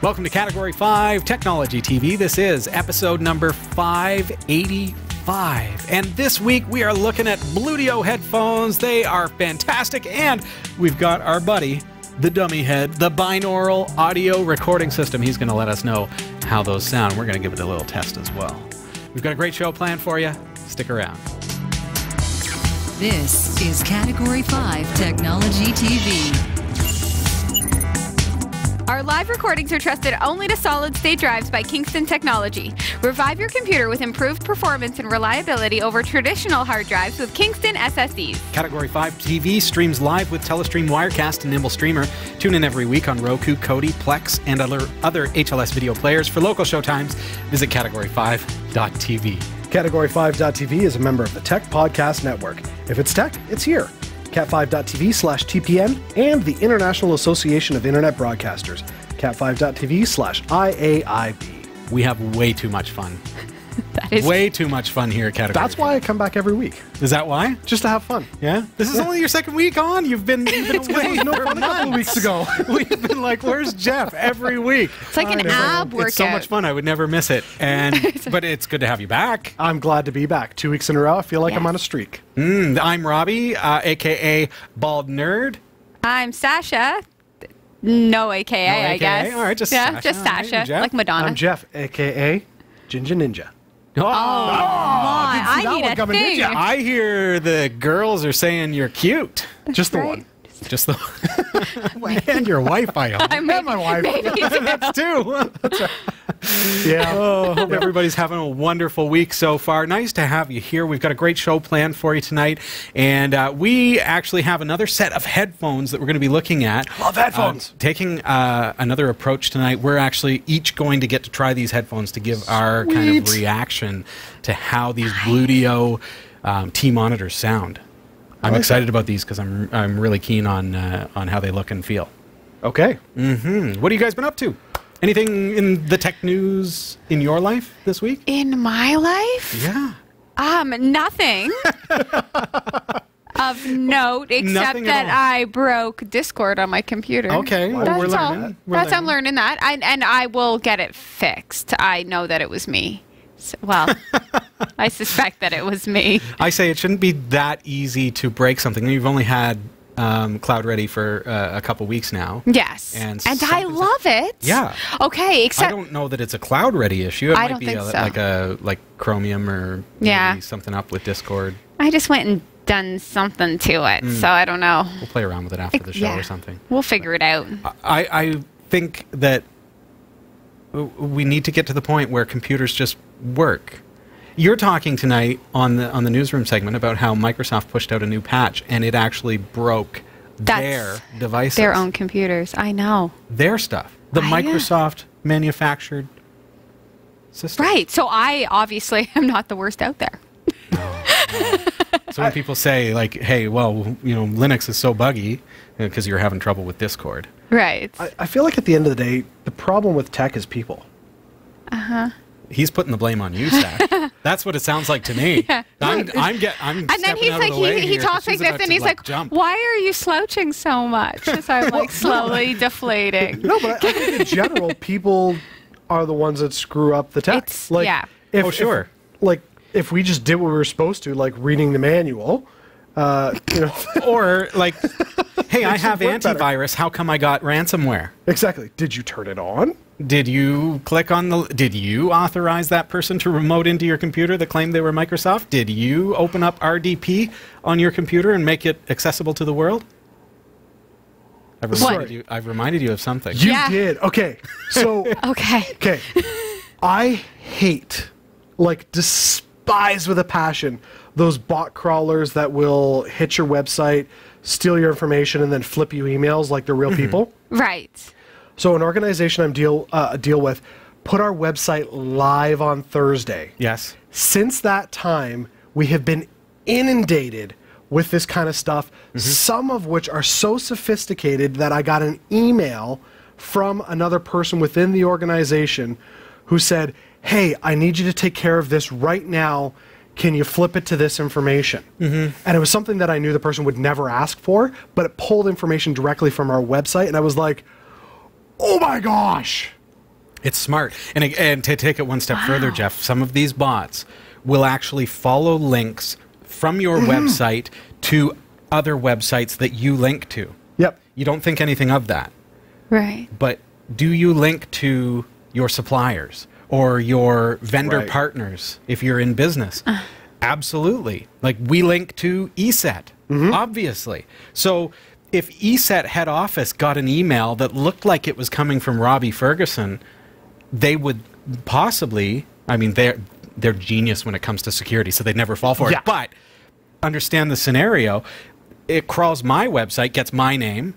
Welcome to Category 5 Technology TV. This is episode number 585. And this week we are looking at Bluedio headphones. They are fantastic. And we've got our buddy, the dummy head, the binaural audio recording system. He's going to let us know how those sound. We're going to give it a little test as well. We've got a great show planned for you. Stick around. This is Category 5 Technology TV. Our live recordings are trusted only to solid-state drives by Kingston Technology. Revive your computer with improved performance and reliability over traditional hard drives with Kingston SSDs. Category 5 TV streams live with Telestream Wirecast and Nimble Streamer. Tune in every week on Roku, Kodi, Plex, and other HLS video players. For local showtimes, visit category5.tv. Category5.tv is a member of the Tech Podcast Network. If it's tech, it's here. cat5.tv/TPN and the International Association of Internet Broadcasters, cat5.tv/IAIB. We have way too much fun. That is way too much fun here at Category. That's why I come back every week. Is that why? Just to have fun. Yeah? This is only your second week on. You've been away no fun a couple of weeks ago. We've been like, where's Jeff? Every week. It's like an ab workout. It's so much fun. I would never miss it. But it's good to have you back. I'm glad to be back. 2 weeks in a row. I feel like I'm on a streak. I'm Robbie, a.k.a. Bald Nerd. I'm Sasha. No AKA, I guess. All right, just Sasha. Just Sasha, Right, like Madonna. I'm Jeff, a.k.a. Ginger Ninja. Oh, I need a thing. I hear the girls are saying you're cute. Just the one. Just the and your wife, I hope. And my wife. That's two. That's right. Yeah. Oh, hope everybody's having a wonderful week so far. Nice to have you here. We've got a great show planned for you tonight. And we actually have another set of headphones that we're going to be looking at. Love headphones. Taking another approach tonight. We're actually each going to get to try these headphones to give our kind of reaction to how these Bluedio T monitors sound. I'm excited about these because I'm really keen on how they look and feel. Okay. What have you guys been up to? Anything in the tech news in your life this week? In my life? Yeah. Nothing of note except that I broke Discord on my computer. Okay, well, we're learning. I'm learning that, and I will get it fixed. I know that it was me. So, well, I suspect that it was me. I say it shouldn't be that easy to break something. You've only had Cloud Ready for a couple weeks now. Yes. And I love it. Yeah. Okay, except I don't know that it's a Cloud Ready issue. It I might don't be think so. like Chromium or maybe something up with Discord. I just went and done something to it, so I don't know. We'll play around with it after the show or something. We'll figure it out. I think that we need to get to the point where computers just work. You're talking tonight on the newsroom segment about how Microsoft pushed out a new patch and it actually broke their devices. Their own computers. I know. Their stuff. The Microsoft manufactured system. Right. So I obviously am not the worst out there. No. So when people say like, hey, well, Linux is so buggy because you're having trouble with Discord. Right. I feel like at the end of the day, the problem with tech is people. He's putting the blame on you, Seth. That's what it sounds like to me. Yeah. I'm and then he's out like, of the way he here, talks like she's this, about and to, he's like, jump. why are you slouching so much? As I'm like slowly deflating. No, but I think in general, people are the ones that screw up the tech. If we just did what we were supposed to, like reading the manual, or like, hey, I have antivirus. Better. How come I got ransomware? Exactly. Did you turn it on? Did you click on did you authorize that person to remote into your computer that claimed they were Microsoft? Did you open up RDP on your computer and make it accessible to the world? I've reminded you of something. You did. Okay. So Okay. I hate, despise with a passion, those bot crawlers that will hit your website, steal your information, and then flip you emails like they're real people. Right. So an organization I'm deal with put our website live on Thursday. Yes. Since that time, we have been inundated with this kind of stuff, some of which are so sophisticated that I got an email from another person within the organization who said, hey, I need you to take care of this right now. Can you flip it to this information? And it was something that I knew the person would never ask for, but it pulled information directly from our website, and I was like, oh my gosh, It's smart. And to take it one step further, Jeff, some of these bots will actually follow links from your website to other websites that you link to. Yep. You don't think anything of that. Right. But do you link to your suppliers or your vendor partners if you're in business? Absolutely. Like we link to ESET, obviously. So if ESET head office got an email that looked like it was coming from Robbie Ferguson, they would possibly, I mean, they're genius when it comes to security, so they'd never fall for it. But understand the scenario. It crawls my website, gets my name,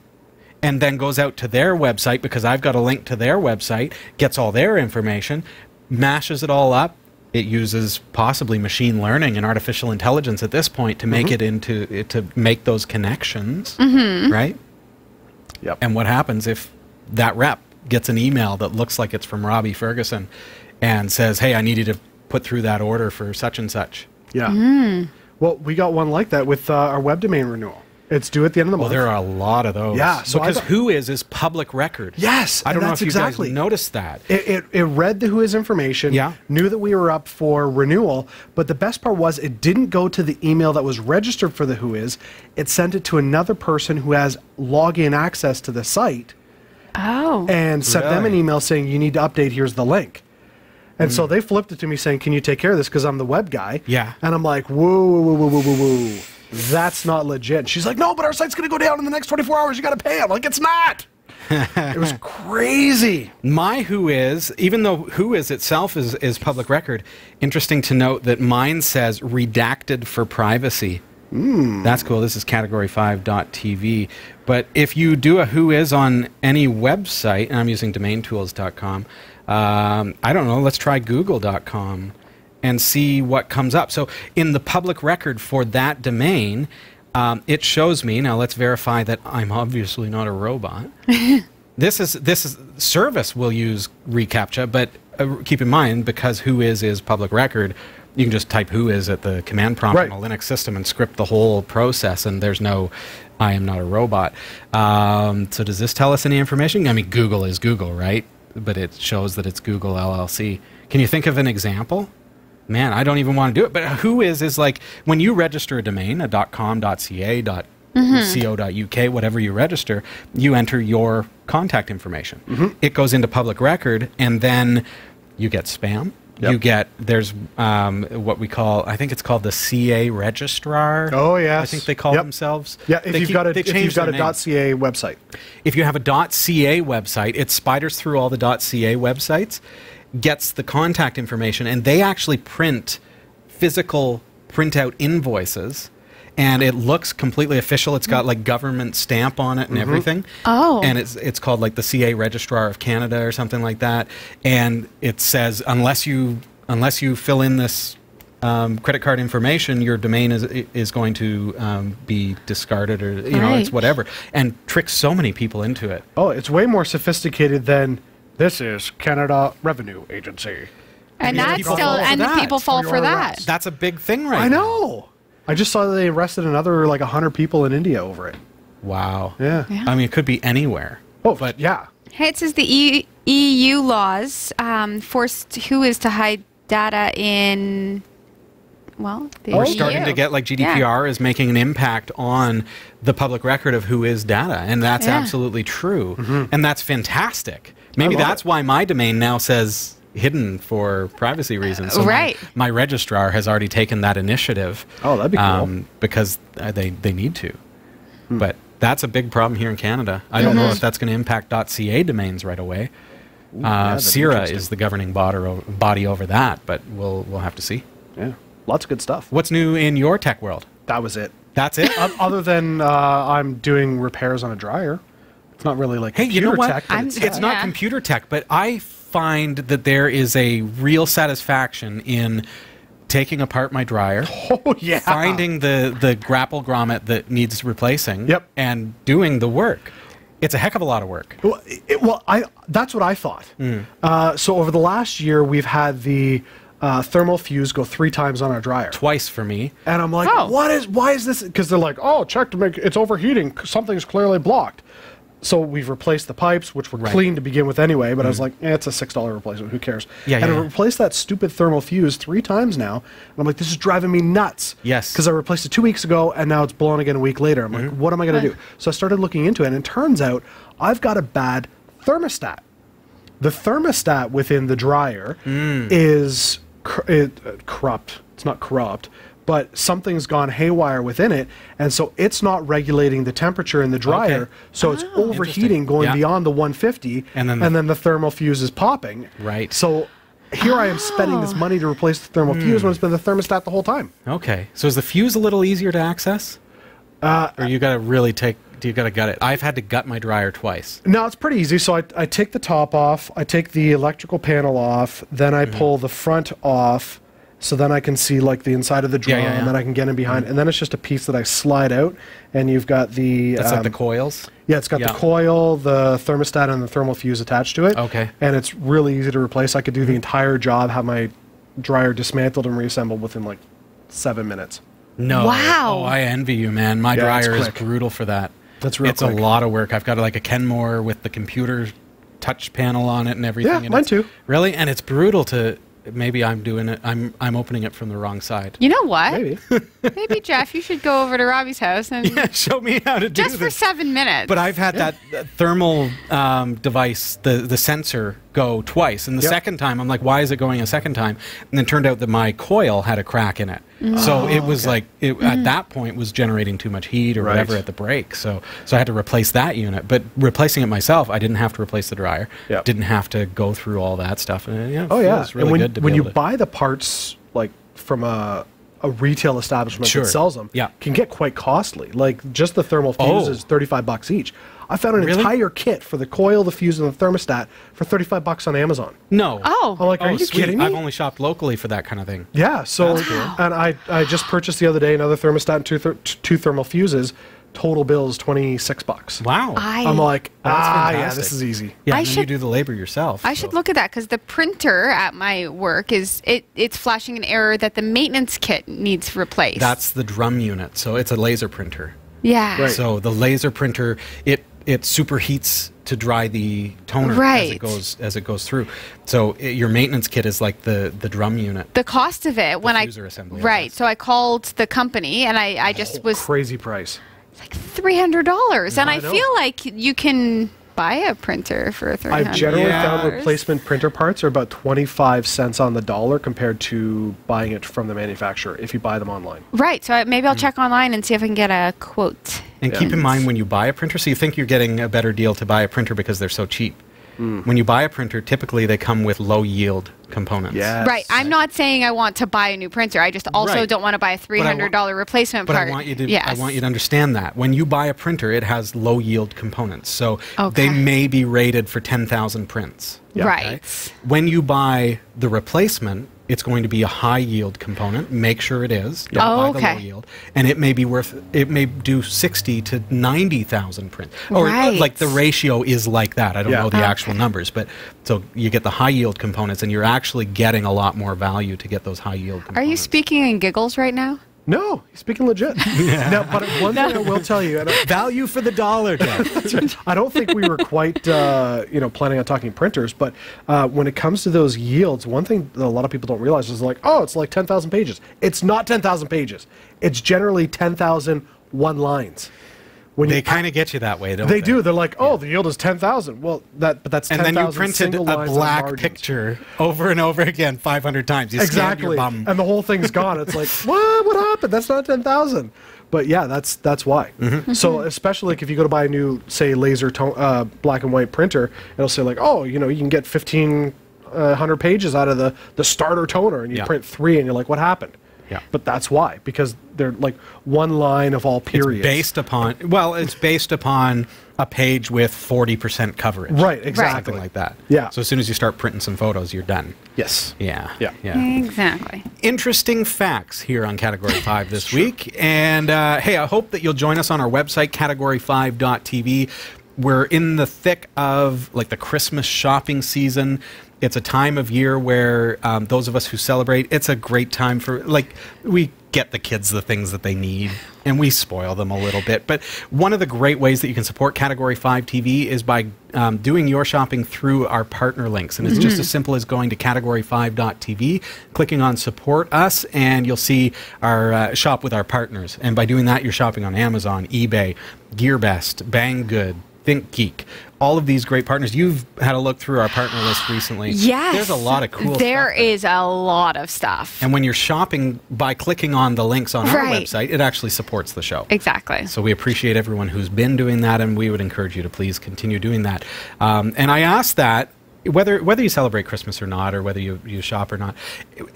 and then goes out to their website because I've got a link to their website, gets all their information, mashes it all up. It uses possibly machine learning and artificial intelligence at this point to make to make those connections, right? Yep. And what happens if that rep gets an email that looks like it's from Robbie Ferguson and says, hey, I need you to put through that order for such and such? Yeah. Well, we got one like that with our web domain renewal. It's due at the end of the month. Well, there are a lot of those. Yeah. So because Whois is public record. Yes. I don't know if you guys exactly. noticed that. It read the Whois information, knew that we were up for renewal, but the best part was it didn't go to the email that was registered for the Whois. It sent it to another person who has login access to the site. Oh. And sent them an email saying, you need to update, here's the link. And so they flipped it to me saying, can you take care of this? Because I'm the web guy. Yeah. And I'm like, whoa, whoa, whoa, whoa, whoa, whoa, whoa. That's not legit. And she's like, no, but our site's going to go down in the next 24 hours. You got to pay. I'm like, it's not. It was crazy. My Whois, even though Whois itself is public record, interesting to note that mine says redacted for privacy. That's cool. This is category 5.tv. But if you do a Whois on any website, and I'm using domaintools.com, I don't know, let's try google.com and see what comes up. So in the public record for that domain, it shows me, now let's verify that I'm obviously not a robot. This is service will use reCAPTCHA, but keep in mind, because Whois is public record, you can just type Whois at the command prompt on a Linux system and script the whole process, and there's no I am not a robot. So does this tell us any information? I mean, Google is Google, right? But it shows that it's Google LLC. Can you think of an example? Man, I don't even want to do it. But Whois is like when you register a domain, a .com, .ca, .co.uk, whatever you register, you enter your contact information. It goes into public record, and then you get spam. You get, there's what we call, I think it's called the CA registrar. Oh, yes. I think they call themselves. Yeah, if you've got a .ca website. If you have a .ca website, it spiders through all the .ca websites, gets the contact information, and they actually print physical printout invoices, and it looks completely official. It's got like government stamp on it and everything. Oh. And it's called like the CA Registrar of Canada or something like that. And it says unless you fill in this credit card information, your domain is going to be discarded, or you know, it's whatever. And tricks so many people into it. Oh, it's way more sophisticated than this is Canada Revenue Agency. And that's still, and the people fall for that. That's a big thing right now. I know. I just saw that they arrested another like 100 people in India over it. Wow. Yeah. I mean, it could be anywhere. Oh, but yeah. Hey, it says the EU laws forced Whois to hide data in, well, the We're EU. starting to get like GDPR is making an impact on the public record of Whois data, and that's absolutely true. And that's fantastic. Maybe that's why my domain now says hidden for privacy reasons. So my registrar has already taken that initiative. Oh, that'd be cool. Because they need to. But that's a big problem here in Canada. I don't know if that's going to impact .ca domains right away. CIRA is the governing body over that, but we'll have to see. Yeah, lots of good stuff. What's new in your tech world? That was it. That's it? Other than I'm doing repairs on a dryer. It's not really like computer tech. It's not computer tech, but I find that there is a real satisfaction in taking apart my dryer, finding the grapple grommet that needs replacing, and doing the work. It's a heck of a lot of work. Well, that's what I thought. So over the last year, we've had the thermal fuse go 3 times on our dryer. Twice for me. And I'm like, why is this? Because they're like, oh, check to make it's overheating. Something's clearly blocked. So we've replaced the pipes, which were clean to begin with anyway, but I was like, it's a $6 replacement, who cares? And I replaced that stupid thermal fuse 3 times now, and I'm like, this is driving me nuts. Yes. Because I replaced it 2 weeks ago, and now it's blown again a week later. I'm like, what am I going to do? So I started looking into it, and it turns out I've got a bad thermostat. The thermostat within the dryer is corrupt. It's not corrupt, but something's gone haywire within it, and so it's not regulating the temperature in the dryer, so it's overheating, going beyond the 150, and then the thermal fuse is popping. Right. So here I am spending this money to replace the thermal fuse when it's been the thermostat the whole time. Okay. So is the fuse a little easier to access? Or you got to really you got to gut it? I've had to gut my dryer twice. No, it's pretty easy. So I take the top off, I take the electrical panel off, then I pull the front off, so then I can see like the inside of the drum, and then I can get in behind, and then it's just a piece that I slide out, and you've got the... That's like the coils? Yeah, it's got the coil, the thermostat, and the thermal fuse attached to it. Okay. And it's really easy to replace. I could do the entire job, have my dryer dismantled and reassembled within like 7 minutes. No. Wow. Oh, I envy you, man. My dryer is brutal for that. That's real quick. It's a lot of work. I've got like a Kenmore with the computer touch panel on it and everything. Yeah, and mine too. Really? And it's brutal to... Maybe I'm doing it. I'm opening it from the wrong side. You know what? Maybe. Maybe, Jeff, you should go over to Robbie's house and Show me how to do just for 7 minutes. But I've had that thermal device, the sensor, go twice. And the second time, I'm like, why is it going a second time? And then it turned out that my coil had a crack in it. So it was like, at that point, was generating too much heat or whatever at the break. So I had to replace that unit. But replacing it myself, I didn't have to replace the dryer. Didn't have to go through all that stuff. And it feels really good to when you buy the parts like from a retail establishment that sells them, can get quite costly. Like just the thermal fuse is $35 each. I found an entire kit for the coil, the fuse, and the thermostat for $35 on Amazon. No. Oh. I'm like, are you kidding me? I've only shopped locally for that kind of thing. Yeah. So, and I just purchased the other day another thermostat and two thermal fuses. Total bill is $26. Wow. I'm like, yeah, fantastic. this is easy. Yeah, and you do the labor yourself. I should look at that because the printer at my work it's flashing an error that the maintenance kit needs replaced. That's the drum unit. So it's a laser printer. Yeah. Right. So the laser printer, it superheats to dry the toner as it goes through. So your maintenance kit is like the drum unit. The cost of it when fuser assembly, so I called the company and I just was crazy price. It's like $300, and I feel like you can buy a printer for $300. I've generally found replacement printer parts are about 25 cents on the dollar compared to buying it from the manufacturer if you buy them online. Right. So maybe I'll check online and see if I can get a quote. And keep in mind when you buy a printer, so you think you're getting a better deal to buy a printer because they're so cheap. When you buy a printer, typically they come with low yield components. Yes. Right. I'm not saying I want to buy a new printer. I just also don't want to buy a $300 replacement part. But I want you to understand that when you buy a printer, it has low yield components. So they may be rated for 10,000 prints. Yeah. Right. Okay? When you buy the replacement, it's going to be a high yield component. Make sure it is. Don't buy the low yield. And it may do 60 to 90,000 prints. Or like the ratio is like that. I don't know the actual numbers, but so you get the high yield components and you're actually getting a lot more value to get those high yield components. Are you speaking in giggles right now? No, he's speaking legit. No, but one thing I will tell you, value for the dollar, Jeff. I don't think we were quite, planning on talking printers, but when it comes to those yields, one thing that a lot of people don't realize is like, it's like 10,000 pages. It's not 10,000 pages. It's generally 10,000 one lines. When they kind of get you that way, don't they? They do. They're like, the yield is 10,000. Well, that's 10,000. And then you printed a black picture over and over again 500 times. You exactly. Your bum. And the whole thing's gone. It's like, what happened? That's not 10,000. But yeah, that's why. So especially like if you go to buy a new, say, laser black and white printer, it'll say like, you can get 1,500 pages out of the starter toner, and you print 3, and you're like, what happened? Yeah. But that's why, because they're like one line of all periods. It's based upon a page with 40% coverage. Right, exactly. Something like that. Yeah. So as soon as you start printing some photos, you're done. Yes. Yeah. Exactly. Interesting facts here on Category 5 this week. And hey, I hope that you'll join us on our website, category5.tv. We're in the thick of like the Christmas shopping season. It's a time of year where those of us who celebrate, it's a great time for, like, we get the kids the things that they need, and we spoil them a little bit. But one of the great ways that you can support Category 5 TV is by doing your shopping through our partner links. And it's just as simple as going to category5.tv, clicking on Support Us, and you'll see our shop with our partners. And by doing that, you're shopping on Amazon, eBay, GearBest, Banggood, ThinkGeek, all of these great partners. You've had a look through our partner list recently. Yes. There's a lot of cool stuff. There is a lot of stuff. And when you're shopping by clicking on the links on our website, it actually supports the show. Exactly. So we appreciate everyone who's been doing that, and we would encourage you to please continue doing that. And I ask that whether you celebrate Christmas or not, or whether you shop or not,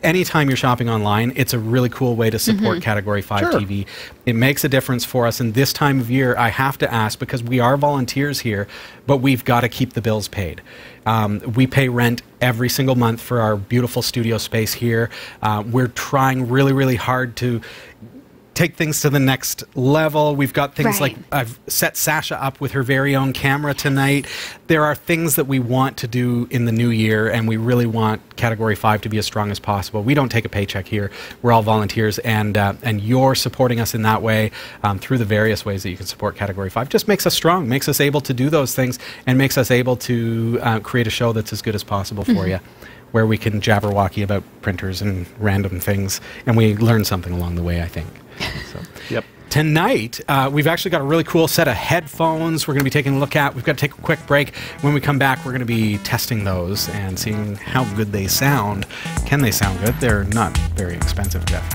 anytime you're shopping online, it's a really cool way to support Category 5 TV. It makes a difference for us. And this time of year, I have to ask, because we are volunteers here, but we've got to keep the bills paid. We pay rent every single month for our beautiful studio space here. We're trying really, really hard to take things to the next level. We've got things like I've set Sasha up with her very own camera tonight. There are things that we want to do in the new year, and we really want Category 5 to be as strong as possible. We don't take a paycheck here. We're all volunteers, and you're supporting us in that way through the various ways that you can support Category 5. Just makes us strong, makes us able to do those things, and makes us able to create a show that's as good as possible for you, where we can jabberwocky about printers and random things, and we learn something along the way, I think. So, tonight, we've actually got a really cool set of headphones we're going to be taking a look at. We've got to take a quick break. When we come back, we're going to be testing those and seeing how good they sound. Can they sound good? They're not very expensive, Jeff.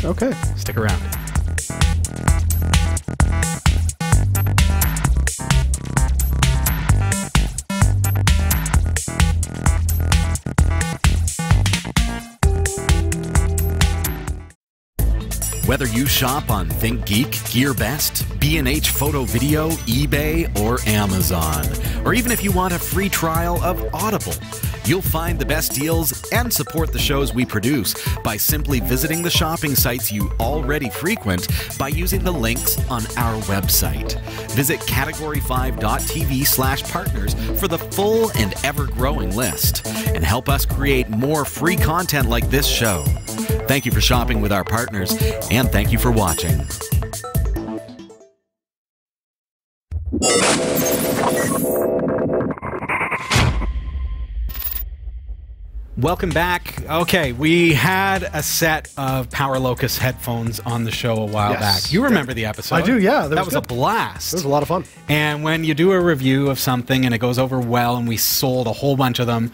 Okay. Stick around. Whether you shop on ThinkGeek, GearBest, B&H Photo Video, eBay, or Amazon, or even if you want a free trial of Audible, you'll find the best deals and support the shows we produce by simply visiting the shopping sites you already frequent by using the links on our website. Visit category5.tv/partners for the full and ever-growing list, and help us create more free content like this show. Thank you for shopping with our partners, and thank you for watching. Welcome back. Okay, we had a set of Power Locus headphones on the show a while back. You remember the episode? I do, yeah. That was a blast. It was a lot of fun. And when you do a review of something and it goes over well and we sold a whole bunch of them,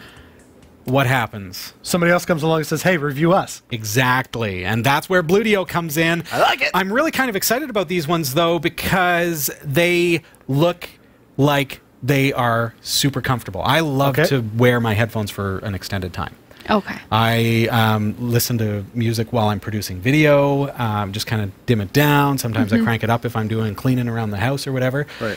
what happens? Somebody else comes along and says, hey, review us. Exactly. And that's where Bluedio comes in. I like it. I'm really kind of excited about these ones, though, because they look like they are super comfortable. I love to wear my headphones for an extended time. Okay. I listen to music while I'm producing video, just kind of dim it down. Sometimes I crank it up if I'm doing cleaning around the house or whatever. Right.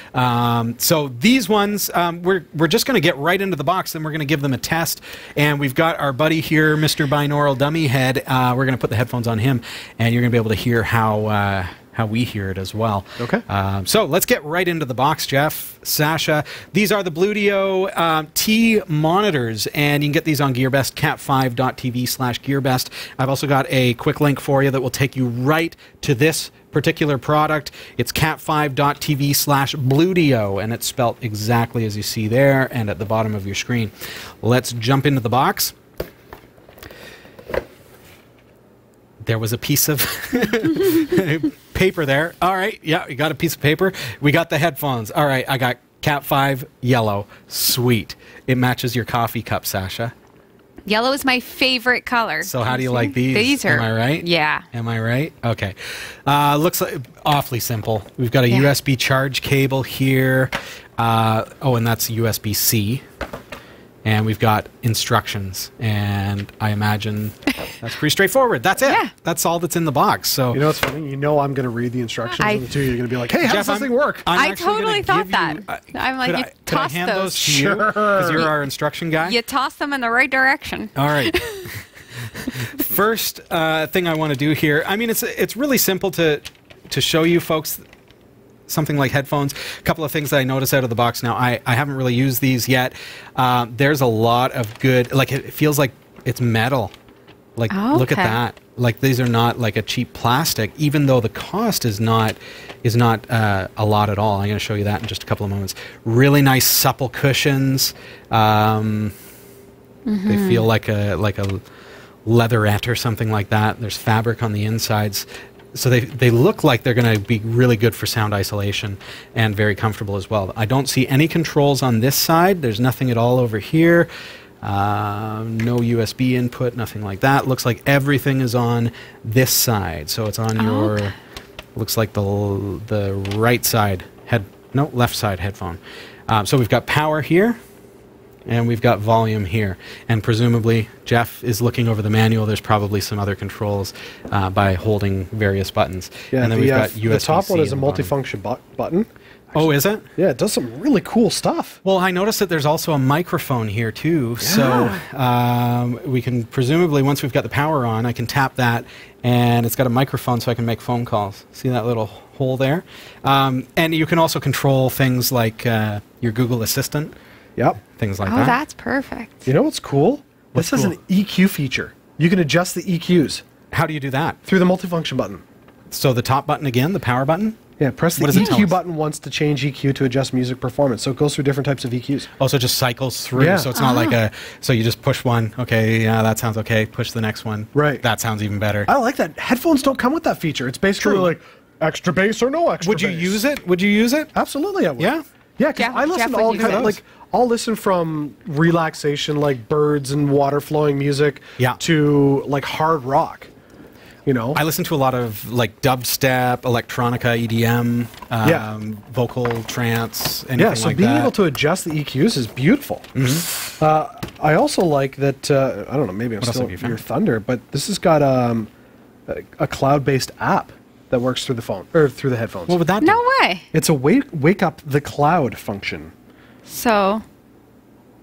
So these ones, we're just going to get right into the box, and we're going to give them a test. And we've got our buddy here, Mr. Binaural Dummy Head. We're going to put the headphones on him, and you're going to be able to hear how we hear it as well. Okay. So let's get right into the box, Jeff. Sasha, these are the Bluedio T monitors, and you can get these on GearBest, cat5.tv/GearBest. I've also got a quick link for you that will take you right to this particular product. It's cat5.tv/Bluedio, and it's spelt exactly as you see there and at the bottom of your screen. Let's jump into the box. There was a piece of paper there. All right. Yeah, you got a piece of paper. We got the headphones. All right. I got Cat 5 yellow. Sweet. It matches your coffee cup, Sasha. Yellow is my favorite color. So how do you like these? These are. Am I right? Yeah. Am I right? Okay. Looks like awfully simple. We've got a USB charge cable here. Oh, and that's USB-C. And we've got instructions, and I imagine that's pretty straightforward. That's it. Yeah. That's all that's in the box. So you know what's funny? You know I'm going to read the instructions, and the two of you are going to be like, "Hey, how does this thing work?" I totally thought that. I'm like, you toss hand those to you because you're our instruction guy. You toss them in the right direction. All right. First thing I want to do here. I mean, it's really simple to show you folks something like headphones. A couple of things that I noticed out of the box. Now, I haven't really used these yet. There's a lot of good, like, it feels like it's metal. Like, look at that. Like these are not like a cheap plastic, even though the cost is not a lot at all. I'm going to show you that in just a couple of moments. Really nice supple cushions. They feel like a leatherette or something like that. There's fabric on the insides. So they look like they're going to be really good for sound isolation and very comfortable as well. I don't see any controls on this side. There's nothing at all over here. No USB input, nothing like that. Looks like everything is on this side. So it's on your, looks like the right side left side headphone. So we've got power here. And we've got volume here. And presumably, Jeff is looking over the manual. There's probably some other controls by holding various buttons. Yeah, and then we've got USB-C. The top one is a multifunction button. Oh, is it? Yeah, it does some really cool stuff. Well, I noticed that there's also a microphone here, too. Yeah. So we can presumably, once we've got the power on, I can tap that, and it's got a microphone so I can make phone calls. See that little hole there? And you can also control things like your Google Assistant. Yep. Things like that. Oh, that's perfect. You know what's cool? What's this has cool? an EQ feature. You can adjust the EQs How do you do that? through the multifunction button. So the top button again, the power button? Yeah, press the What does it tell EQ us? button once to change EQ to adjust music performance. So it goes through different types of EQs. Oh, so it just cycles through. Yeah. So it's not like so you just push one. Okay, yeah, that sounds okay. Push the next one. Right. That sounds even better. I like that. Headphones don't come with that feature. It's basically True. like extra bass or no extra Would you bass. use it? Would you use it? Absolutely, I would. Yeah? Yeah, because Jeff- I listen Jeff to would all use kind of it. like I'll listen from relaxation like birds and water flowing music Yeah. to like hard rock. You know? I listen to a lot of like dubstep, electronica, EDM, Yeah. vocal trance, anything Yeah, so like being that. able to adjust the EQs is beautiful. I also like that, I don't know, maybe I'm What else still have you found? your thunder, but this has got a cloud-based app that works through the phone, or through the headphones. What would that do? No way. It's a wake up the cloud function. So,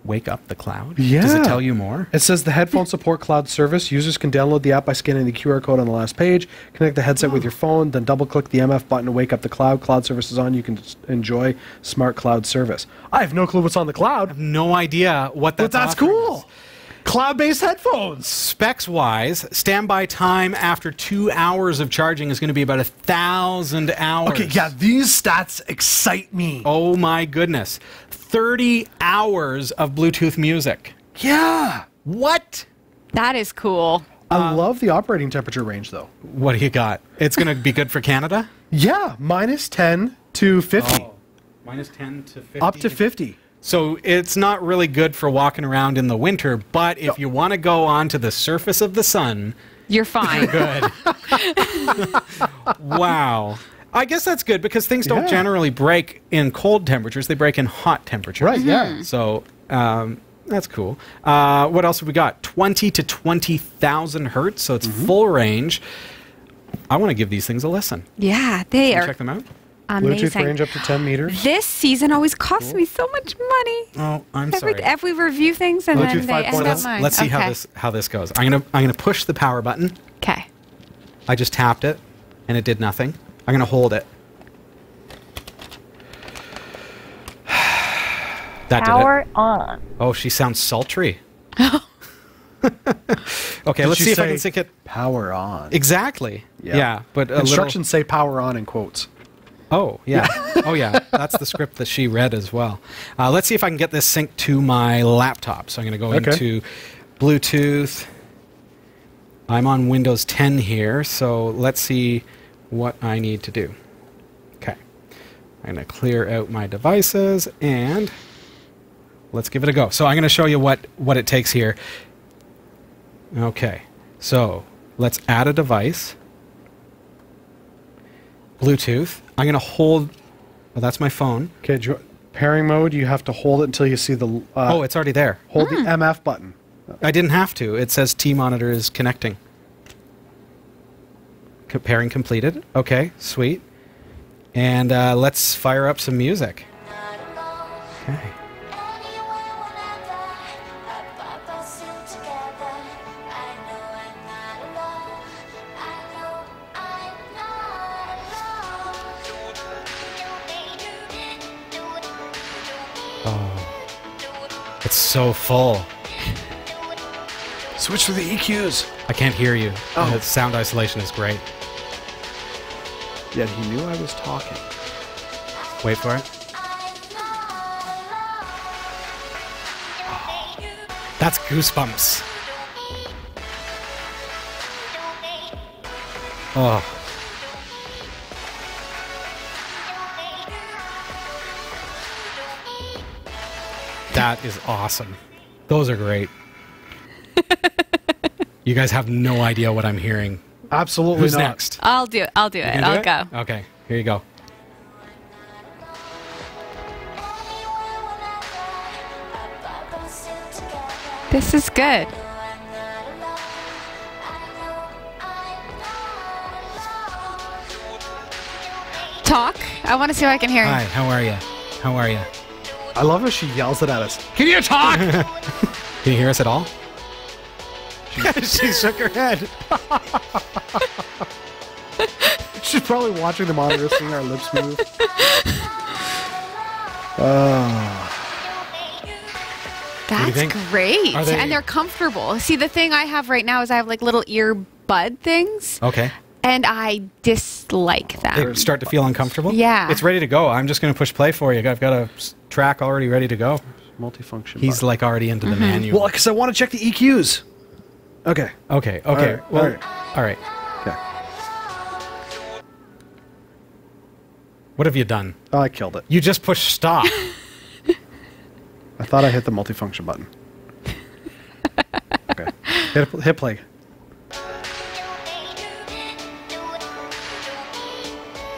Wake up the cloud? Yeah. Does it tell you more? It says the headphones support cloud service. Users can download the app by scanning the QR code on the last page, connect the headset with your phone, then double-click the MF button to wake up the cloud. Cloud service is on. You can enjoy smart cloud service. I have no clue what's on the cloud, No idea what but that's that's offering cool. us. Cloud-based headphones. Specs-wise, standby time after 2 hours of charging is going to be about 1,000 hours. Okay, yeah, these stats excite me. Oh my goodness. 30 hours of Bluetooth music. Yeah. What? that is cool. I love the operating temperature range, though. What do you got? It's going to be good for Canada? Yeah, -10 to 50. Minus 10 to 50. Up to 50. So it's not really good for walking around in the winter, but if you want to go onto the surface of the sun, You're fine. good. Wow. I guess that's good because things don't Yeah. generally break in cold temperatures. They break in hot temperatures. Right, yeah. So that's cool. What else have we got? 20 to 20,000 hertz, so it's full range. I want to give these things a listen. Yeah, they Can you are check them out? Bluetooth amazing. range up to 10 meters. This season always costs me so much money. Oh, I'm Every, sorry. every review things and Bluetooth then they 5.0. end up mine. Let's see Okay. how this goes. I'm gonna push the power button. Okay. I just tapped it, and it did nothing. I'm gonna hold it. That Power did it. on. Oh, she sounds sultry. Okay, let's Did see you if I can say sync it. Power on. Exactly. Yeah, but a Instructions say power on in quotes. Oh, yeah. Oh, yeah. That's the script that she read as well. Let's see if I can get this synced to my laptop. So I'm going to go Okay. into Bluetooth. I'm on Windows 10 here, so let's see what I need to do. Okay. I'm going to clear out my devices, and let's give it a go. So I'm going to show you what it takes here. Okay. So let's add a device. Bluetooth. I'm going to hold... Oh, that's my phone. Okay, pairing mode, you have to hold it until you see the... Oh, it's already there. hold the MF button. I didn't have to. It says T-monitor is connecting. Pairing completed. Okay, sweet. And let's fire up some music. Okay. It's so full. Switch to the EQs. I can't hear you. Oh. The sound isolation is great. Yet he knew I was talking. Wait for it. That's Goosebumps. Oh. That is awesome. Those are great. You guys have no idea what I'm hearing. Absolutely Who's not. it. next? I'll do it. You can do I'll it? go. Okay, here you go. This is good. Talk. I want to see if I can hear Hi, him. how are you? How are you? I love how she yells it at us. Can you talk? Can you hear us at all? She shook her head. She's probably watching the monitor, seeing our lips move. That's think? great. Are they- And they're comfortable. See, the thing I have right now is I have like little earbud things, Okay. and I dislike them. They start to feel uncomfortable? Yeah. It's ready to go. I'm just going to push play for you. I've got a track already ready to go. Multifunction. He's button. like already into the manual. Well, because I want to check the EQs. Okay. Okay, okay. All right, Well, all right. all right. Okay. What have you done? Oh, I killed it. You just pushed stop. I thought I hit the multifunction button. Okay. Hit play.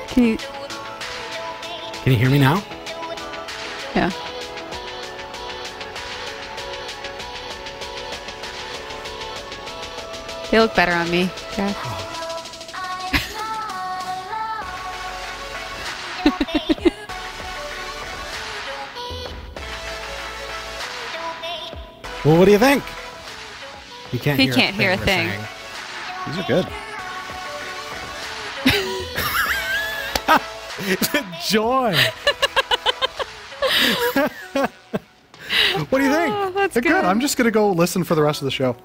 Can you? Can you hear me now? Yeah. They look better on me. Yeah. Well, what do you think? You can't He hear can't hear a we're thing. saying. These are good. Joy. What do you think? Oh, that's They're good. I'm just gonna go listen for the rest of the show.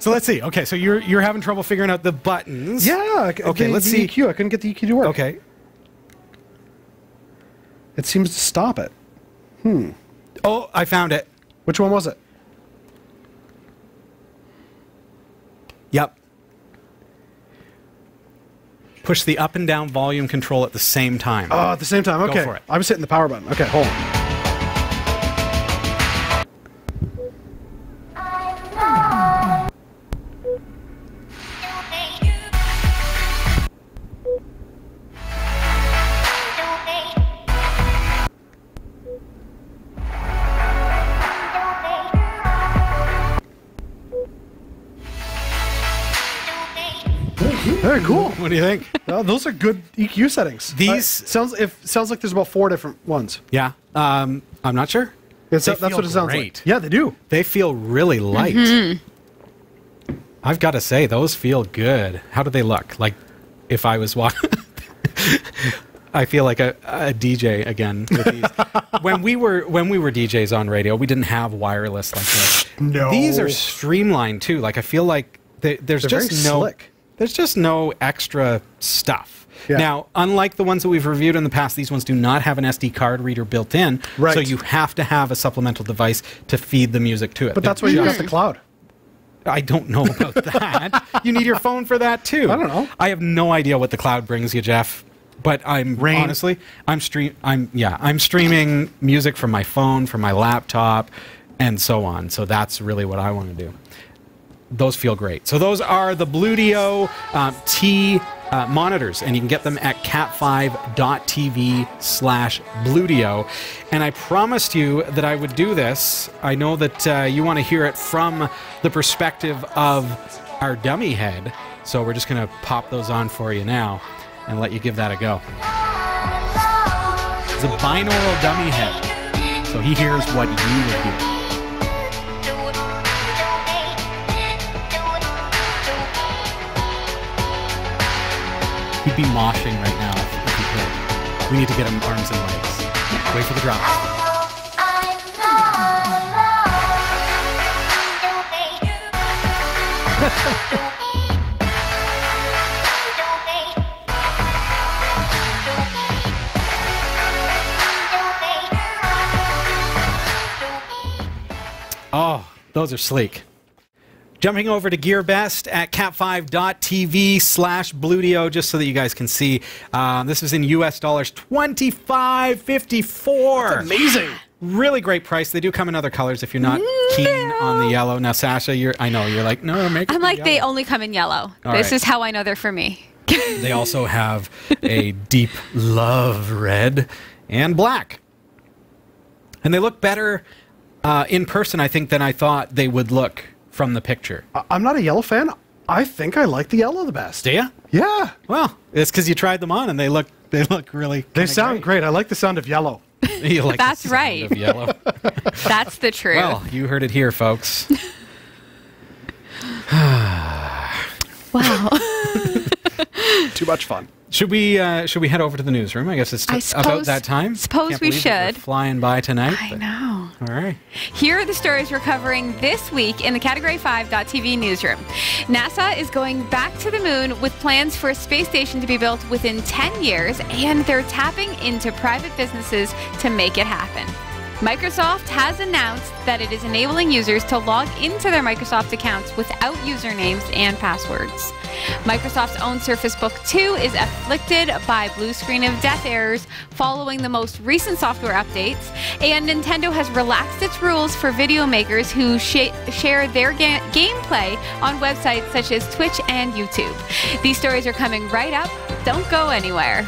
So let's see. Okay, so you're having trouble figuring out the buttons. Yeah. Okay, let's see. EQ. I couldn't get the EQ to work. Okay. It seems to stop it. Oh, I found it. Which one was it? Yep. Push the up and down volume control at the same time. Oh, at the same time. Okay. for it. I was hitting the power button. Okay, hold on. Very cool. What do you think? Those are good EQ settings. These- sounds like there's about 4 different ones. Yeah. I'm not sure. That's They what feel it sounds great. like. Yeah, they do. They feel really light. I've got to say, those feel good. How do they look? Like, if I was walking... I feel like a DJ again with these. when we were DJs on radio, we didn't have wireless like this. No. These are streamlined too. Like I feel like there's They're just very no slick. there's just no extra stuff. Yeah. Now, unlike the ones that we've reviewed in the past, these ones do not have an SD card reader built in. Right. So you have to have a supplemental device to feed the music to it. But that's why you got the cloud. I don't know about that. You need your phone for that too. I don't know. I have no idea what the cloud brings you, Jeff. But honestly, I'm streaming music from my phone, from my laptop, and so on. So that's really what I want to do. Those feel great. So those are the Bluedio T monitors, and you can get them at cat5.tv/Bluedio. And I promised you that I would do this. I know that you want to hear it from the perspective of our dummy head. So we're just going to pop those on for you now and let you give that a go. It's a binaural dummy head, so he hears what you would hear. He'd be moshing right now if he could. We need to get him arms and legs. Wait for the drop. Oh, those are sleek. Jumping over to GearBest at cat5.tv/Bluedio, just so that you guys can see. This is in US dollars, $25.54. That's amazing. Really great price. They do come in other colors if you're not keen on the yellow. Now, Sasha, I know you're like, no, make it I'm like, yellow. they only come in yellow. This is how I know they're for me. They also have a deep love red and black. And they look better in person, I think, than I thought they would look from the picture. I'm not a yellow fan. I think I like the yellow the best. Do you? Yeah. Well, it's because you tried them on and they look really. They sound great. I like the sound of yellow. You like That's the sound right. of yellow. That's the truth. Well, you heard it here, folks. Wow. Too much fun. Should we head over to the newsroom? I guess it's about that time. Suppose Can't we believe that we're should. flying by tonight. I know. All right. Here are the stories we're covering this week in the Category 5.tv newsroom. NASA is going back to the moon with plans for a space station to be built within 10 years, and they're tapping into private businesses to make it happen. Microsoft has announced that it is enabling users to log into their Microsoft accounts without usernames and passwords. Microsoft's own Surface Book 2 is afflicted by blue screen of death errors following the most recent software updates, and Nintendo has relaxed its rules for video makers who share their gameplay on websites such as Twitch and YouTube. These stories are coming right up. Don't go anywhere.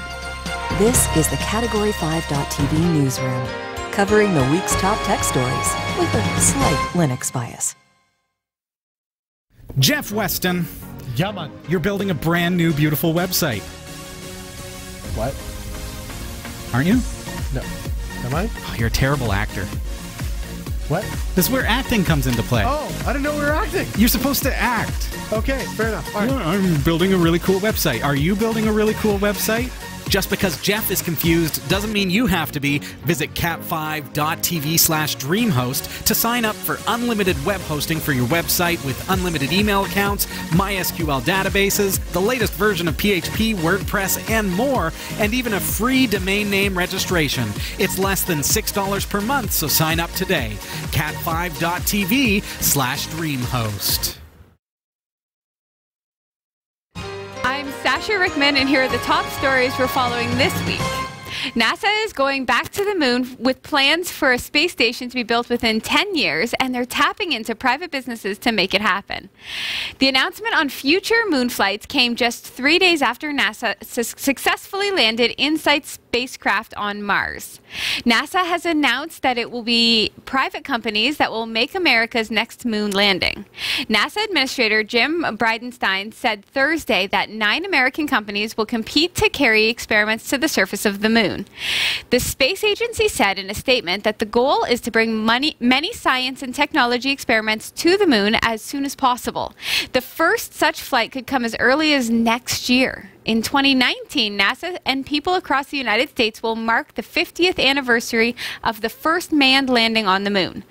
This is the Category 5.tv newsroom, covering the week's top tech stories with a slight Linux bias. Jeff Weston. Yeah, man. You're building a brand new, beautiful website. What? Aren't you? No. Am I? Oh, you're a terrible actor. What? This is where acting comes into play. Oh, I didn't know we were acting. You're supposed to act. Okay, fair enough. All right. Yeah, I'm building a really cool website. Are you building a really cool website? Just because Jeff is confused doesn't mean you have to be. Visit cat5.tv/dreamhost to sign up for unlimited web hosting for your website with unlimited email accounts, MySQL databases, the latest version of PHP, WordPress, and more, and even a free domain name registration. It's less than $6 per month, so sign up today. cat5.tv/dreamhost. I'm Sasha Rickman, and here are the top stories we're following this week. NASA is going back to the moon with plans for a space station to be built within 10 years, and they're tapping into private businesses to make it happen. The announcement on future moon flights came just 3 days after NASA successfully landed InSight spacecraft on Mars. NASA has announced that it will be private companies that will make America's next moon landing. NASA Administrator Jim Bridenstine said Thursday that 9 American companies will compete to carry experiments to the surface of the moon. The space agency said in a statement that the goal is to bring many science and technology experiments to the moon as soon as possible. The first such flight could come as early as next year. In 2019, NASA and people across the United States will mark the 50th anniversary of the first manned landing on the moon.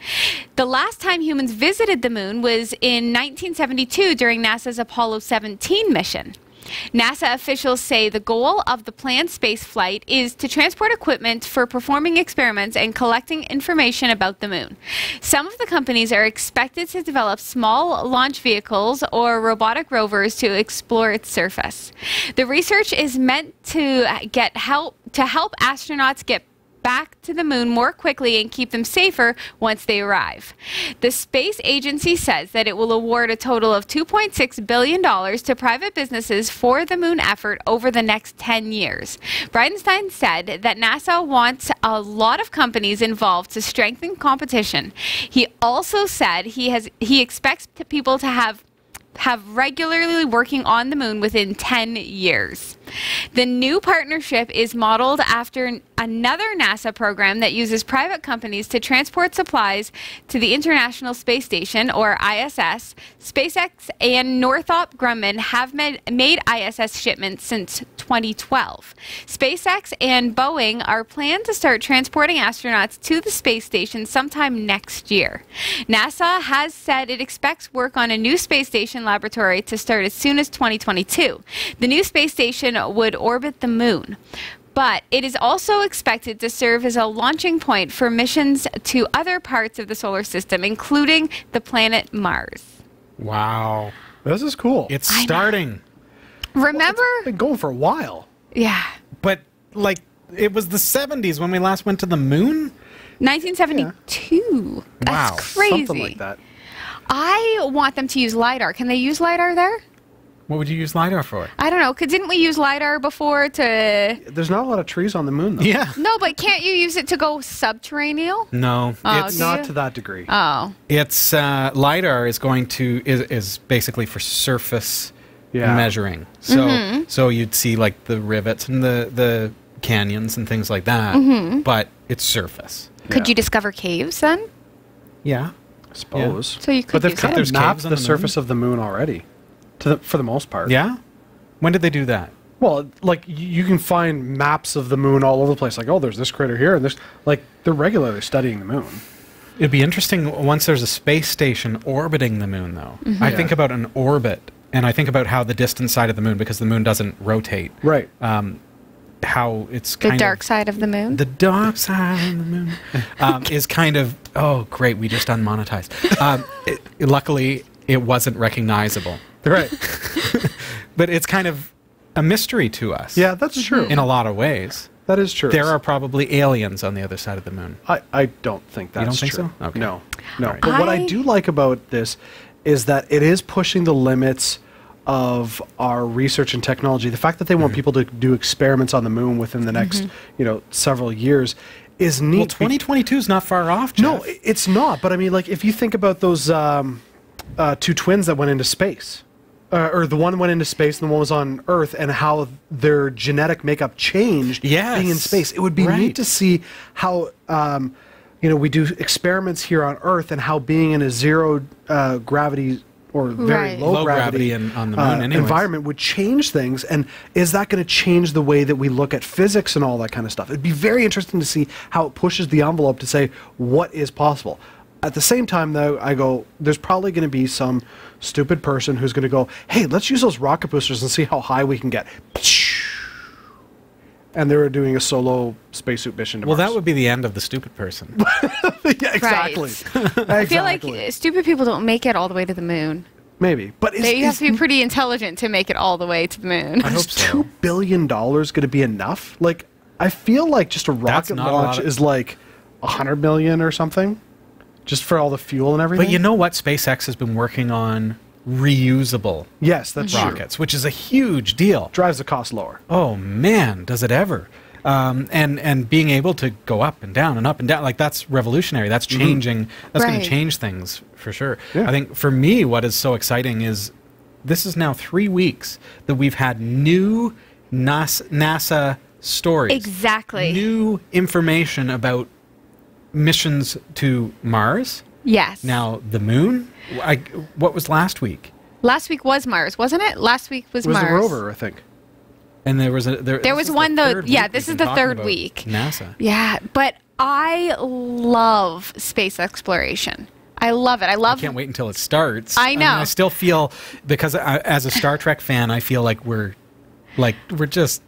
The last time humans visited the moon was in 1972 during NASA's Apollo 17 mission. NASA officials say the goal of the planned space flight is to transport equipment for performing experiments and collecting information about the moon. Some of the companies are expected to develop small launch vehicles or robotic rovers to explore its surface. The research is meant to help astronauts get back to the moon more quickly and keep them safer once they arrive. The space agency says that it will award a total of $2.6 billion to private businesses for the moon effort over the next 10 years. Bridenstine said that NASA wants a lot of companies involved to strengthen competition. He also said he expects people to have regularly working on the moon within 10 years. The new partnership is modeled after another NASA program that uses private companies to transport supplies to the International Space Station, or ISS. SpaceX and Northrop Grumman have made ISS shipments since 2012. SpaceX and Boeing are planned to start transporting astronauts to the space station sometime next year. NASA has said it expects work on a new space station laboratory to start as soon as 2022. The new space station would orbit the moon, but it is also expected to serve as a launching point for missions to other parts of the solar system, including the planet Mars. Wow. This is cool. It's I know. starting. Remember? It's been going for a while. Yeah. But, like, it was the 70s when we last went to the moon? 1972. That's Wow. crazy. Something like that. I want them to use LiDAR. Can they use LiDAR there? What would you use LiDAR for? I don't know. 'Cause didn't we use LiDAR before to... There's not a lot of trees on the moon, though. Yeah. No, but can't you use it to go subterranean? No. Oh, It's do Not you? to that degree. Oh. It's LiDAR is going to is basically for surface Yeah. measuring. So so you'd see like the rivets and the canyons and things like that, but it's surface. Could Yeah. you discover caves then? Yeah. I suppose. So you could But they've use kind it. There's of mapped caves on the the moon? surface of the moon already, for the most part. Yeah. When did they do that? Well, like you can find maps of the moon all over the place. Like, oh, there's this crater here, and there's like they're regularly studying the moon. It'd be interesting once there's a space station orbiting the moon, though. I think about an orbit, and I think about how the distant side of the moon, because the moon doesn't rotate. Right. How it's The kind dark of, side of the moon? The dark side of the moon is kind of, oh, great, we just unmonetized. Luckily, it wasn't recognizable. Right. But it's kind of a mystery to us. Yeah, that's true. In a lot of ways. That is true. There are probably aliens on the other side of the moon. I don't think that's don't think true. so? Okay. No. All right. But what I I- do like about this is that it is pushing the limits of our research and technology. The fact that they want people to do experiments on the moon within the next, several years is neat. Well, 2022 is not far off, Jeff. No, it's not. But I mean, like, if you think about those two twins that went into space, or the one went into space and the one was on Earth, and how their genetic makeup changed Yes. being in space, it would be Right. neat to see how, we do experiments here on Earth and how being in a zero gravity or very Right. low, Low gravity, gravity on the moon anyways. environment would change things. And is that going to change the way that we look at physics and all that kind of stuff? It'd be very interesting to see how it pushes the envelope to say what is possible. At the same time, though, I go, there's probably going to be some stupid person who's going to go, hey, let's use those rocket boosters and see how high we can get. And they were doing a solo spacesuit mission to Well, Mars. that would be the end of the stupid person. yeah, exactly. I feel like stupid people don't make it all the way to the moon. Maybe. But You have to be pretty intelligent to make it all the way to the moon. I hope is so. $2 billion going to be enough? Like, I feel like just a rocket not a lot launch of- is like $100 million or something, just for all the fuel and everything. But you know what? SpaceX has been working on reusable yes, that's true. rockets, which is a huge deal. Drives the cost lower. Oh man, does it ever? And being able to go up and down and up and down, like that's revolutionary. That's changing. That's going Right. to change things for sure. Yeah. I think for me, what is so exciting is this is now 3 weeks that we've had new NASA stories. Exactly. New information about missions to Mars. Yes. Now the moon. What was last week? Last week was Mars, wasn't it? Last week was It was Mars. the rover, I think. And there was There was one though. Yeah, this is the third week. NASA. Yeah, but I love space exploration. I love it. I love. I can't wait until it starts. I know. I still feel because as a Star Trek fan, I feel like we're just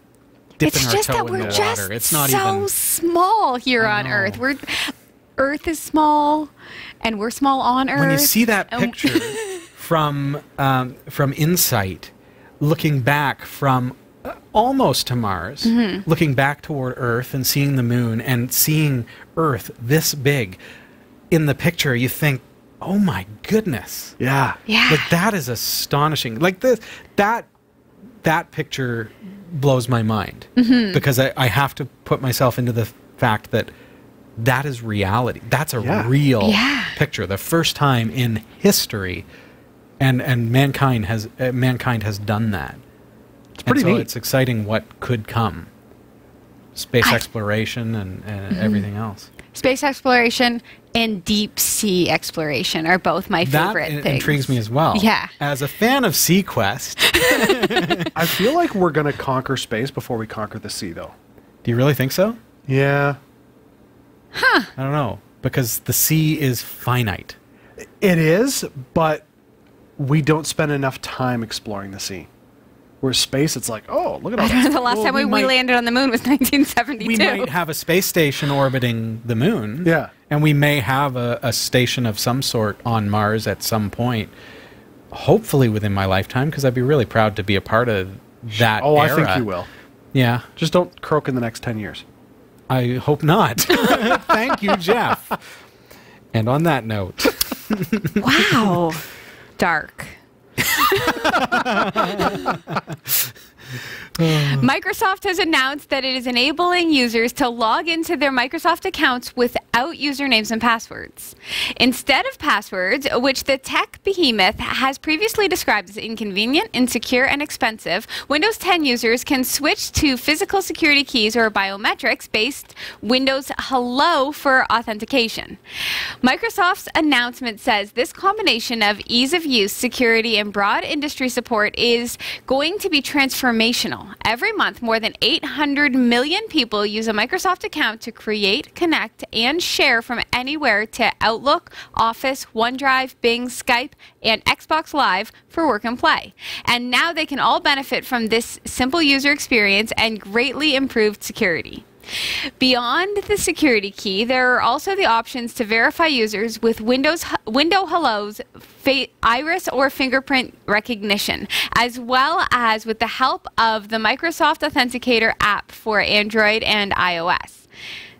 dipping It's our just toe that in we're the just water. It's not so even. small here I on know. Earth. Earth is small, and we're small on Earth. When you see that and- picture from InSight, looking back from almost to Mars, Mm-hmm. looking back toward Earth and seeing the moon and seeing Earth this big, in the picture you think, oh my goodness. Yeah. Yeah. Like that is astonishing. Like that picture blows my mind because I have to put myself into the fact that that is reality. That's a Yeah. real Yeah. picture. The first time in history, and mankind has done that. It's pretty neat. It's exciting what could come. Space exploration and everything else. Space exploration and deep sea exploration are both my favorite That things. intrigues me as well. Yeah. As a fan of SeaQuest, I feel like we're going to conquer space before we conquer the sea, though. do you really think so? Yeah. I don't know. Because the sea is finite. It is, but we don't spend enough time exploring the sea. Whereas space, it's like, oh, look at all that. The last time we landed on the moon was 1972. We might have a space station orbiting the moon. Yeah. And we may have a station of some sort on Mars at some point, hopefully within my lifetime, because I'd be really proud to be a part of that Oh, era. I think you will. Yeah. Just don't croak in the next 10 years. I hope not. Thank you, Jeff. And on that note... Wow. Dark. Microsoft has announced that it is enabling users to log into their Microsoft accounts without usernames and passwords. Instead of passwords, which the tech behemoth has previously described as inconvenient, insecure, and expensive, Windows 10 users can switch to physical security keys or biometrics-based Windows Hello for authentication. Microsoft's announcement says this combination of ease of use, security, and broad industry support is going to be transformational. Every month, more than 800 million people use a Microsoft account to create, connect, and share from anywhere to Outlook, Office, OneDrive, Bing, Skype, and Xbox Live for work and play. And now they can all benefit from this simple user experience and greatly improved security. Beyond the security key, there are also the options to verify users with Window Hello's iris or fingerprint recognition, as well as with the help of the Microsoft Authenticator app for Android and iOS.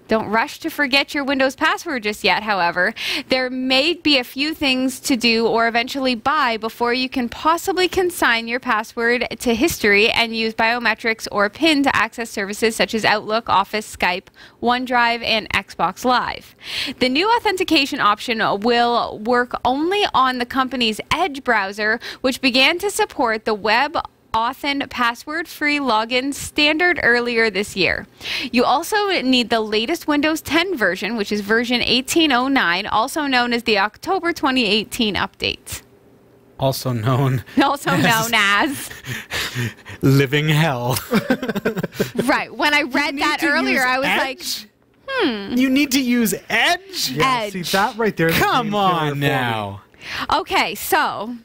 Don't rush to forget your Windows password just yet, however. There may be a few things to do or eventually buy before you can possibly consign your password to history and use biometrics or PIN to access services such as Outlook, Office, Skype, OneDrive, and Xbox Live. The new authentication option will work only on the company's Edge browser, which began to support the web Authn password-free login standard earlier this year. You also need the latest Windows 10 version, which is version 1809, also known as the October 2018 update. Also known as living hell. Right. When I read that earlier, I was like, You need to use Edge? Yeah, Edge. see, that right there is a Come game killer for on me. now. okay, so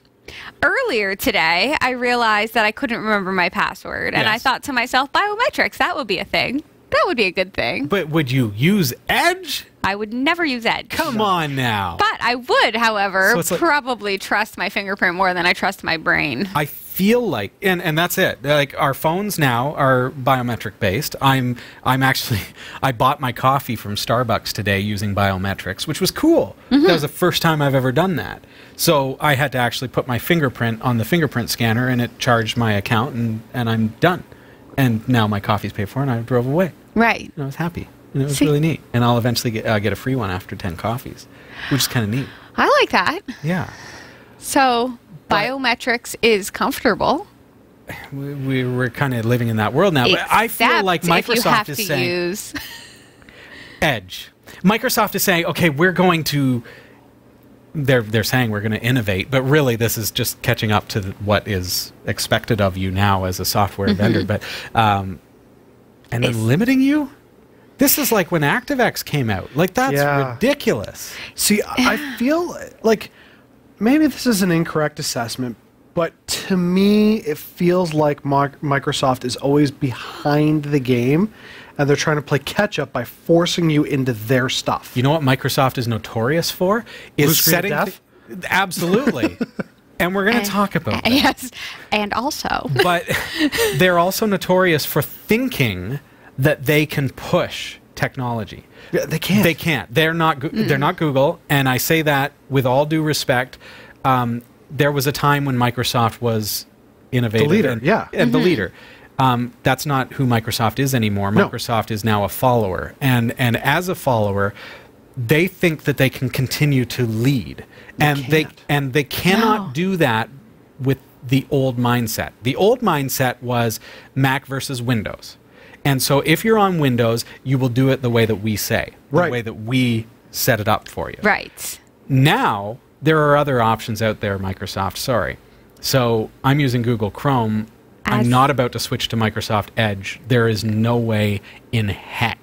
earlier today, I realized that I couldn't remember my password, and I Yes. thought to myself, biometrics, that would be a thing. That would be a good thing. But would you use Edge? I would never use Edge. Come on now. But I would, however, So it's like- probably trust my fingerprint more than I trust my brain. I feel like, and that's it. Like our phones now are biometric based. I'm actually, I bought my coffee from Starbucks today using biometrics, which was cool. Mm-hmm. That was the first time I've ever done that. So I had to actually put my fingerprint on the fingerprint scanner, and it charged my account, and I'm done. And now my coffee's paid for, and I drove away. Right. And I was happy. And it was See- really neat. And I'll eventually get a free one after 10 coffees, which is kind of neat. I like that. Yeah. So biometrics is comfortable. We're kind of living in that world now. But I feel like Except if you have Microsoft is to saying use Edge. Microsoft is saying, okay, we're going to. They're saying we're going to innovate, but really this is just catching up to what is expected of you now as a software vendor. But and then limiting you. This is like when ActiveX came out. Like that's ridiculous. See, I feel like maybe this is an incorrect assessment, but to me, it feels like Microsoft is always behind the game, and they're trying to play catch up by forcing you into their stuff. You know what Microsoft is notorious for? Is Blue screen of setting death? absolutely. And we're going to talk about that. yes, and also But they're also notorious for thinking that they can push technology. Yeah, they can't. They can't. They're not. They're not Google. And I say that with all due respect. There was a time when Microsoft was innovative. The leader, and, yeah. and the leader. That's not who Microsoft is anymore. No. Microsoft is now a follower, and as a follower, they think that they can continue to lead, and can't. they cannot No. do that with the old mindset. The old mindset was Mac versus Windows. And so if you're on Windows, you will do it the way that we say, the way that we set it up for you. Right. Now, there are other options out there, Microsoft, sorry. So I'm using Google Chrome. I'm not about to switch to Microsoft Edge. There is no way in heck.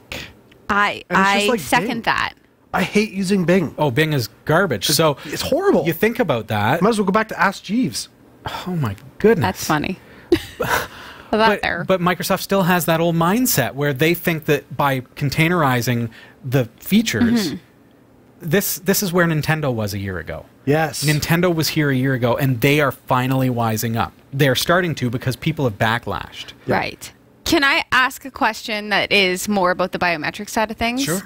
I like second Bing. that. I hate using Bing. Oh, Bing is garbage. So It's horrible. you think about that. Might as well go back to Ask Jeeves. Oh my goodness. That's funny. But Microsoft still has that old mindset where they think that by containerizing the features, this is where Nintendo was a year ago. Yes. Nintendo was here a year ago, and they are finally wising up. They're starting to because people have backlashed. Right. Can I ask a question that is more about the biometric side of things? Sure.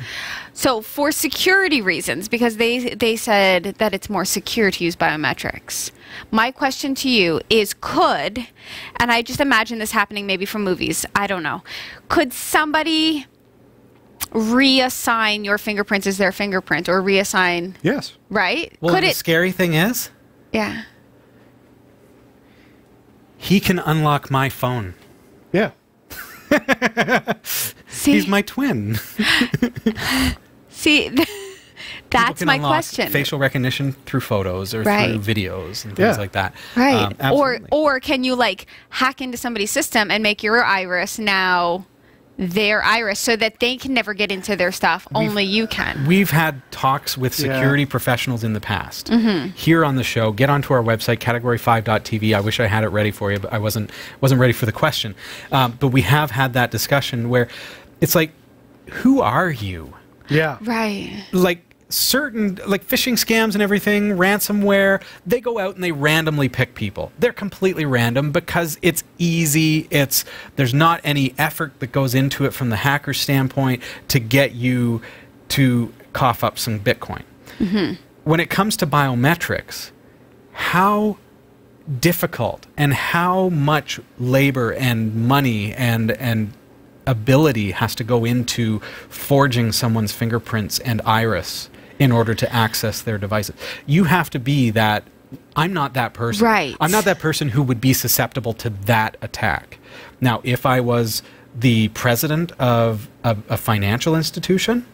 So for security reasons, because they said that it's more secure to use biometrics, my question to you is could, and I just imagine this happening maybe from movies, I don't know, could somebody reassign your fingerprints as their fingerprint or reassign, Yes. right? Well, Could the it? scary thing is, Yeah. he can unlock my phone. Yeah. See, He's my twin. see, that's Can my unlock question. Facial recognition through photos or Right. through videos and things Yeah. like that. Right. Absolutely. Or can you like hack into somebody's system and make your iris now their iris so that they can never get into their stuff, only you can. We've had talks with security professionals in the past here on the show. Get onto our website, category5.tv. I wish I had it ready for you, but I wasn't ready for the question. But we have had that discussion where it's like, who are you? Yeah. Right. Like certain, like phishing scams and everything, ransomware, they go out and they randomly pick people. They're completely random because it's easy. There's not any effort that goes into it from the hacker standpoint to get you to cough up some Bitcoin. When it comes to biometrics, how difficult and how much labor and money and ability has to go into forging someone's fingerprints and iris in order to access their devices. You have to be that. I'm not that person. Right. I'm not that person who would be susceptible to that attack. Now, if I was the president of a financial institution,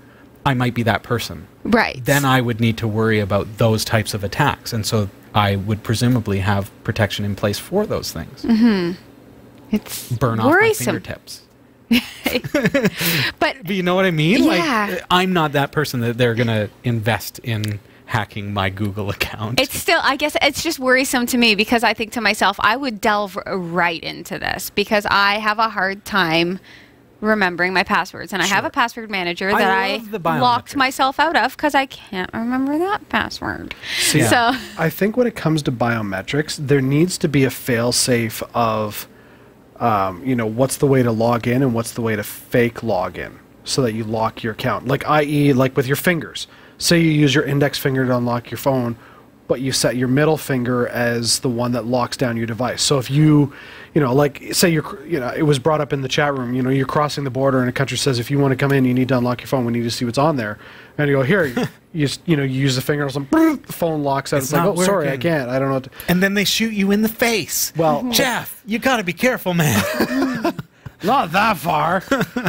I might be that person. Right. Then I would need to worry about those types of attacks. And so I would presumably have protection in place for those things. It's Burn off my worrisome. fingertips. But But you know what I mean? Yeah. Like, I'm not that person that they're going to invest in hacking my Google account. it's still, I guess it's just worrisome to me because I think to myself, I would delve right into this because I have a hard time remembering my passwords. And I have a password manager that I love the locked biometrics. myself out of because I can't remember that password. See, So, I think when it comes to biometrics, there needs to be a fail-safe of, what's the way to log in and what's the way to fake log in so that you lock your account. Like, i.e., like with your fingers. Say you use your index finger to unlock your phone, but you set your middle finger as the one that locks down your device. So if you, like say it was brought up in the chat room, you're crossing the border and a country says, if you want to come in, you need to unlock your phone. We need to see what's on there. And you go, here, you use the finger, the phone locks out. It's like, not oh, sorry, I working. can't. I don't know what to. and then they shoot you in the face. Well, Jeff, you got to be careful, man. not that far.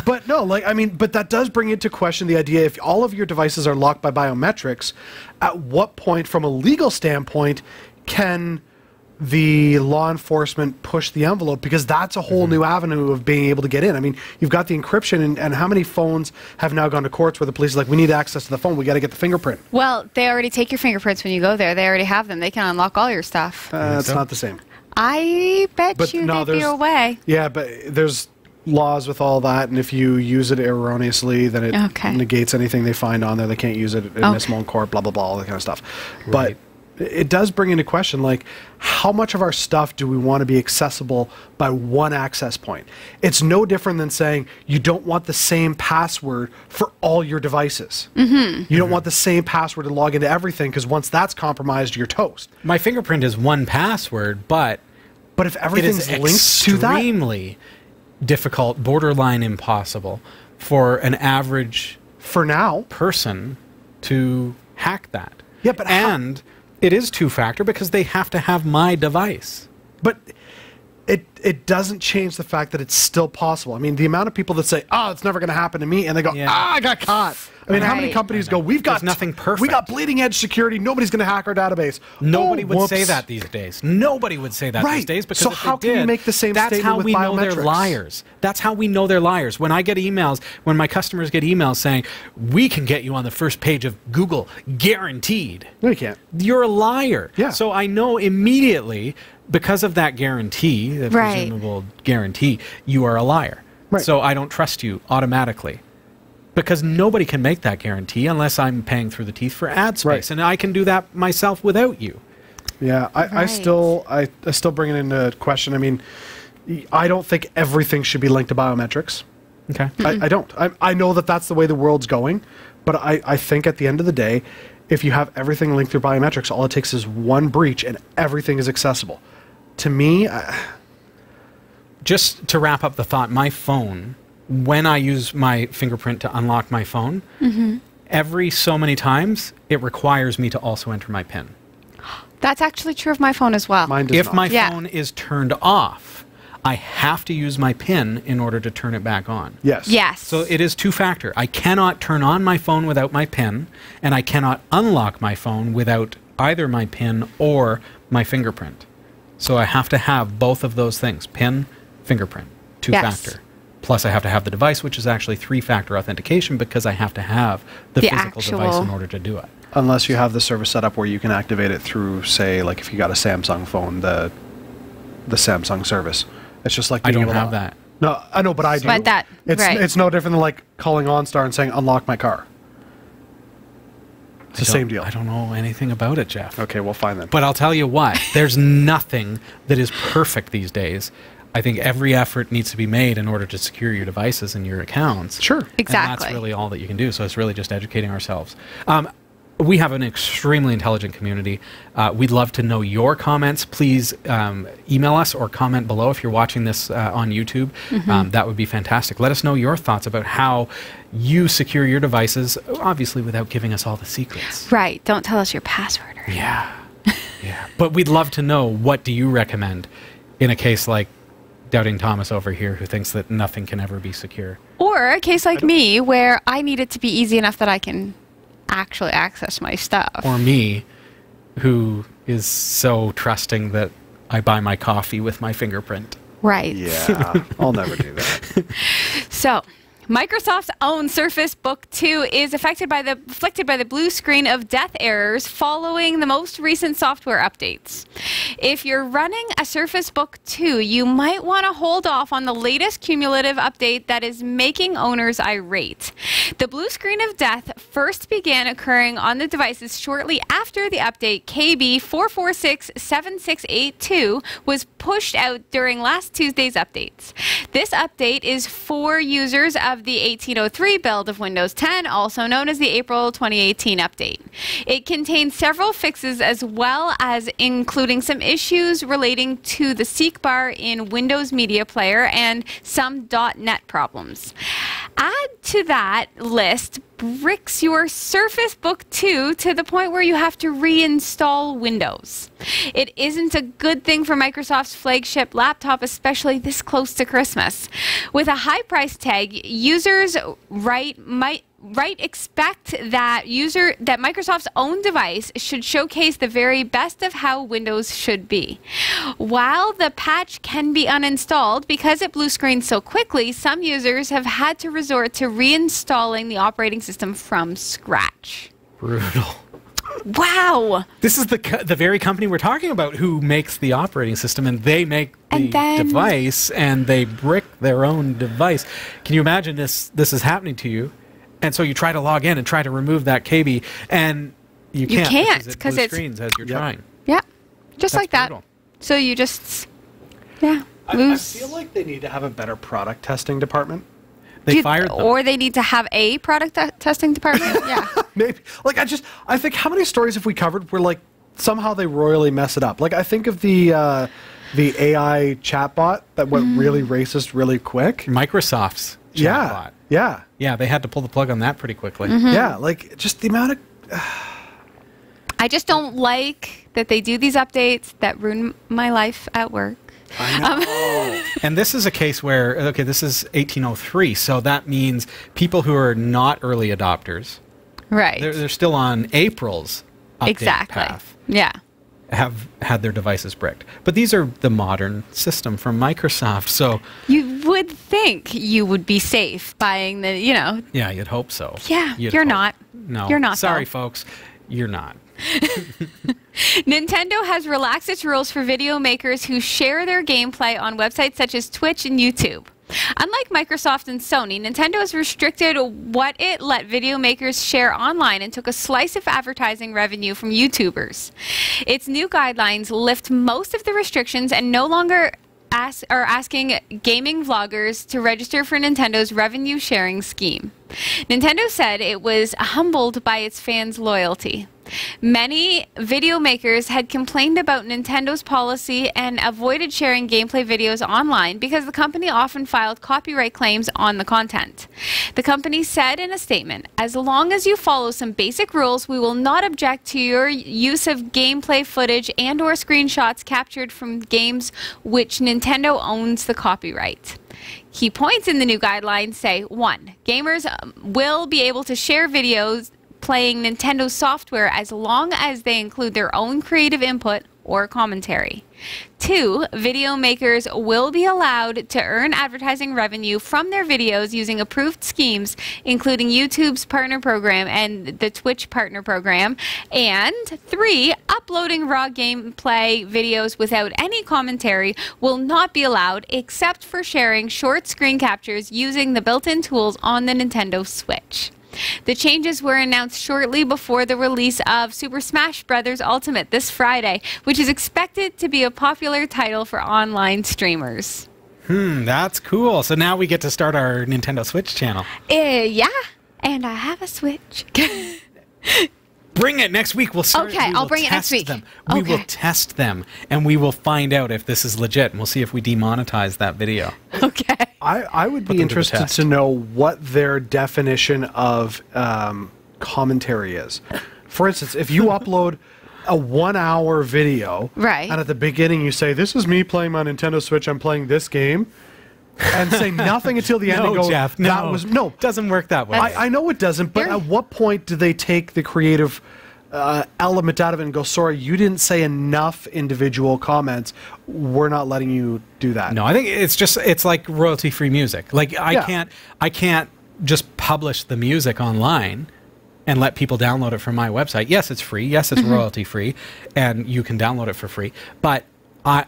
But no, but that does bring into question the idea if all of your devices are locked by biometrics, at what point, from a legal standpoint, can the law enforcement push the envelope? Because that's a whole new avenue of being able to get in. I mean, you've got the encryption, and how many phones have now gone to courts where the police is like, we need access to the phone, we got to get the fingerprint. well, they already take your fingerprints when you go there. They already have them. They can unlock all your stuff. That's so? not the same. I bet But you no, they'd be there's- away. Yeah, but there's laws with all that, and if you use it erroneously, then it Okay. negates anything they find on there. They can't use it admissible in court, blah, blah, blah, all that kind of stuff. But it does bring into question, like, how much of our stuff do we want to be accessible by one access point? It's no different than saying you don't want the same password for all your devices. You don't want the same password to log into everything, because once that's compromised, you're toast. My fingerprint is one password, but But if it everything's is linked to that, extremely difficult, borderline impossible for an average for now, person to hack that. Yeah, but how- and it is two-factor because they have to have my device. But it doesn't change the fact that it's still possible. I mean, the amount of people that say, "Oh, it's never going to happen to me," and they go, "Ah, I got caught." I mean, how many companies go, "We've got nothing perfect. We got bleeding edge security. Nobody's going to hack our database." Nobody would say that these days. Nobody would say that these days, because so if how they can did, you make the same that's statement how with we biometrics? know they're liars. That's how we know they're liars. When I get emails, when my customers get emails saying, "We can get you on the first page of Google, guaranteed." No, you can't. You're a liar. Yeah. So I know immediately, because of that guarantee, the presumable guarantee, you are a liar. Right. So I don't trust you automatically. Because nobody can make that guarantee unless I'm paying through the teeth for ad space. Right. And I can do that myself without you. Yeah, I still bring it into question. I mean, I don't think everything should be linked to biometrics. Okay. I don't. I know that that's the way the world's going, but I think at the end of the day, if you have everything linked through biometrics, all it takes is one breach and everything is accessible. To me, just to wrap up the thought, my phone, when I use my fingerprint to unlock my phone, every so many times, it requires me to also enter my PIN. That's actually true of my phone as well. mine does If not. my phone is turned off, I have to use my PIN in order to turn it back on. Yes. Yes. So it is two-factor. I cannot turn on my phone without my PIN, and I cannot unlock my phone without either my PIN or my fingerprint. So I have to have both of those things, PIN, fingerprint, two-factor. Yes. Plus I have to have the device, which is actually three-factor authentication, because I have to have the physical device in order to do it. Unless you have the service set up where you can activate it through, say, like if you got a Samsung phone, the Samsung service. It's just like I being don't able have to- that. No, I know, but I do. But that, right. It's no different than like calling OnStar and saying unlock my car. It's the same deal. I don't know anything about it, Jeff. Okay, we'll find them. But I'll tell you what, there's nothing that is perfect these days. I think every effort needs to be made in order to secure your devices and your accounts. Sure. Exactly. And that's really all that you can do. So it's really just educating ourselves. We have an extremely intelligent community. We'd love to know your comments. Please email us or comment below if you're watching this on YouTube. That would be fantastic. Let us know your thoughts about how you secure your devices, obviously without giving us all the secrets. Right. Don't tell us your password. Or Yeah. Yeah. But we'd love to know, what do you recommend in a case like Doubting Thomas over here, who thinks that nothing can ever be secure? Or a case like me, where I need it to be easy enough that I can actually access my stuff. Or me, who is so trusting that I buy my coffee with my fingerprint. Right. Yeah, I'll never do that. So, Microsoft's own Surface Book 2 is afflicted by the blue screen of death errors following the most recent software updates. If you're running a Surface Book 2, you might want to hold off on the latest cumulative update that is making owners irate. The blue screen of death first began occurring on the devices shortly after the update KB4467682 was pushed out during last Tuesday's updates. This update is for users of the 1803 build of Windows 10, also known as the April 2018 update. It contains several fixes, as well as including some issues relating to the seek bar in Windows Media Player and some .NET problems. Add to that list bricks your Surface Book 2 to the point where you have to reinstall Windows. It isn't a good thing for Microsoft's flagship laptop, especially this close to Christmas. With a high price tag, users might expect that Microsoft's own device should showcase the very best of how Windows should be. While the patch can be uninstalled, because it blue screens so quickly, some users have had to resort to reinstalling the operating system from scratch. Brutal. Wow! This is the very company we're talking about who makes the operating system, and they make the device, and they brick their own device. Can you imagine this is happening to you? And so you try to log in and try to remove that KB, and you can't because it blue screens as you're trying. Yeah, just That's like that. brutal. So you just, I lose. feel like they need to have a better product testing department. They fired them. Or they need to have a product testing department. Yeah. Maybe. Like, I think, how many stories have we covered where, like, somehow they royally mess it up? Like, I think of the AI chatbot that went really racist really quick. Microsoft's chatbot. Yeah. Yeah, they had to pull the plug on that pretty quickly. Yeah, like, just the amount of... I just don't like that they do these updates that ruin my life at work. I know. And this is a case where, okay, this is 1803, so that means people who are not early adopters, Right. they're still on April's update path, Yeah. have had their devices bricked. But these are the modern system from Microsoft, so... You would think you would be safe buying the, Yeah, you'd hope so. Yeah, You'd you're hope. not. No. You're not, Sorry, though. folks. You're not. Nintendo has relaxed its rules for video makers who share their gameplay on websites such as Twitch and YouTube. Unlike Microsoft and Sony, Nintendo has restricted what it let video makers share online and took a slice of advertising revenue from YouTubers. Its new guidelines lift most of the restrictions and no longer are asking gaming vloggers to register for Nintendo's revenue sharing scheme. Nintendo said it was humbled by its fans' loyalty. Many video makers had complained about Nintendo's policy and avoided sharing gameplay videos online because the company often filed copyright claims on the content. The company said in a statement, "As long as you follow some basic rules, we will not object to your use of gameplay footage and/or screenshots captured from games which Nintendo owns the copyright." Key points in the new guidelines say, 1. Gamers will be able to share videos playing Nintendo software as long as they include their own creative input or commentary. 2. Video makers will be allowed to earn advertising revenue from their videos using approved schemes, including YouTube's partner program and the Twitch partner program. And 3. Uploading raw gameplay videos without any commentary will not be allowed except for sharing short screen captures using the built-in tools on the Nintendo Switch. The changes were announced shortly before the release of Super Smash Bros. Ultimate this Friday, which is expected to be a popular title for online streamers. That's cool. So now we get to start our Nintendo Switch channel. Yeah, and I have a Switch. Bring it next week. We'll start. Okay, we I'll will bring it next test week. them. We will Okay. test them, and we will find out if this is legit, and we'll see if we demonetize that video. Okay. I would Put be them to the interested test. to know what their definition of commentary is. For instance, if you upload a 1-hour video, Right. and at the beginning you say, "This is me playing my Nintendo Switch. I'm playing this game," and say nothing until the end and No, go, Jeff. "That No, was no." doesn't work that way. I know it doesn't, but They're- at what point do they take the creative element out of it and go, "Sorry, you didn't say enough individual comments. We're not letting you do that." No, I think it's like royalty-free music. Like Yeah. I can't just publish the music online and let people download it from my website. Yes, it's free. Yes, it's royalty-free, and you can download it for free. But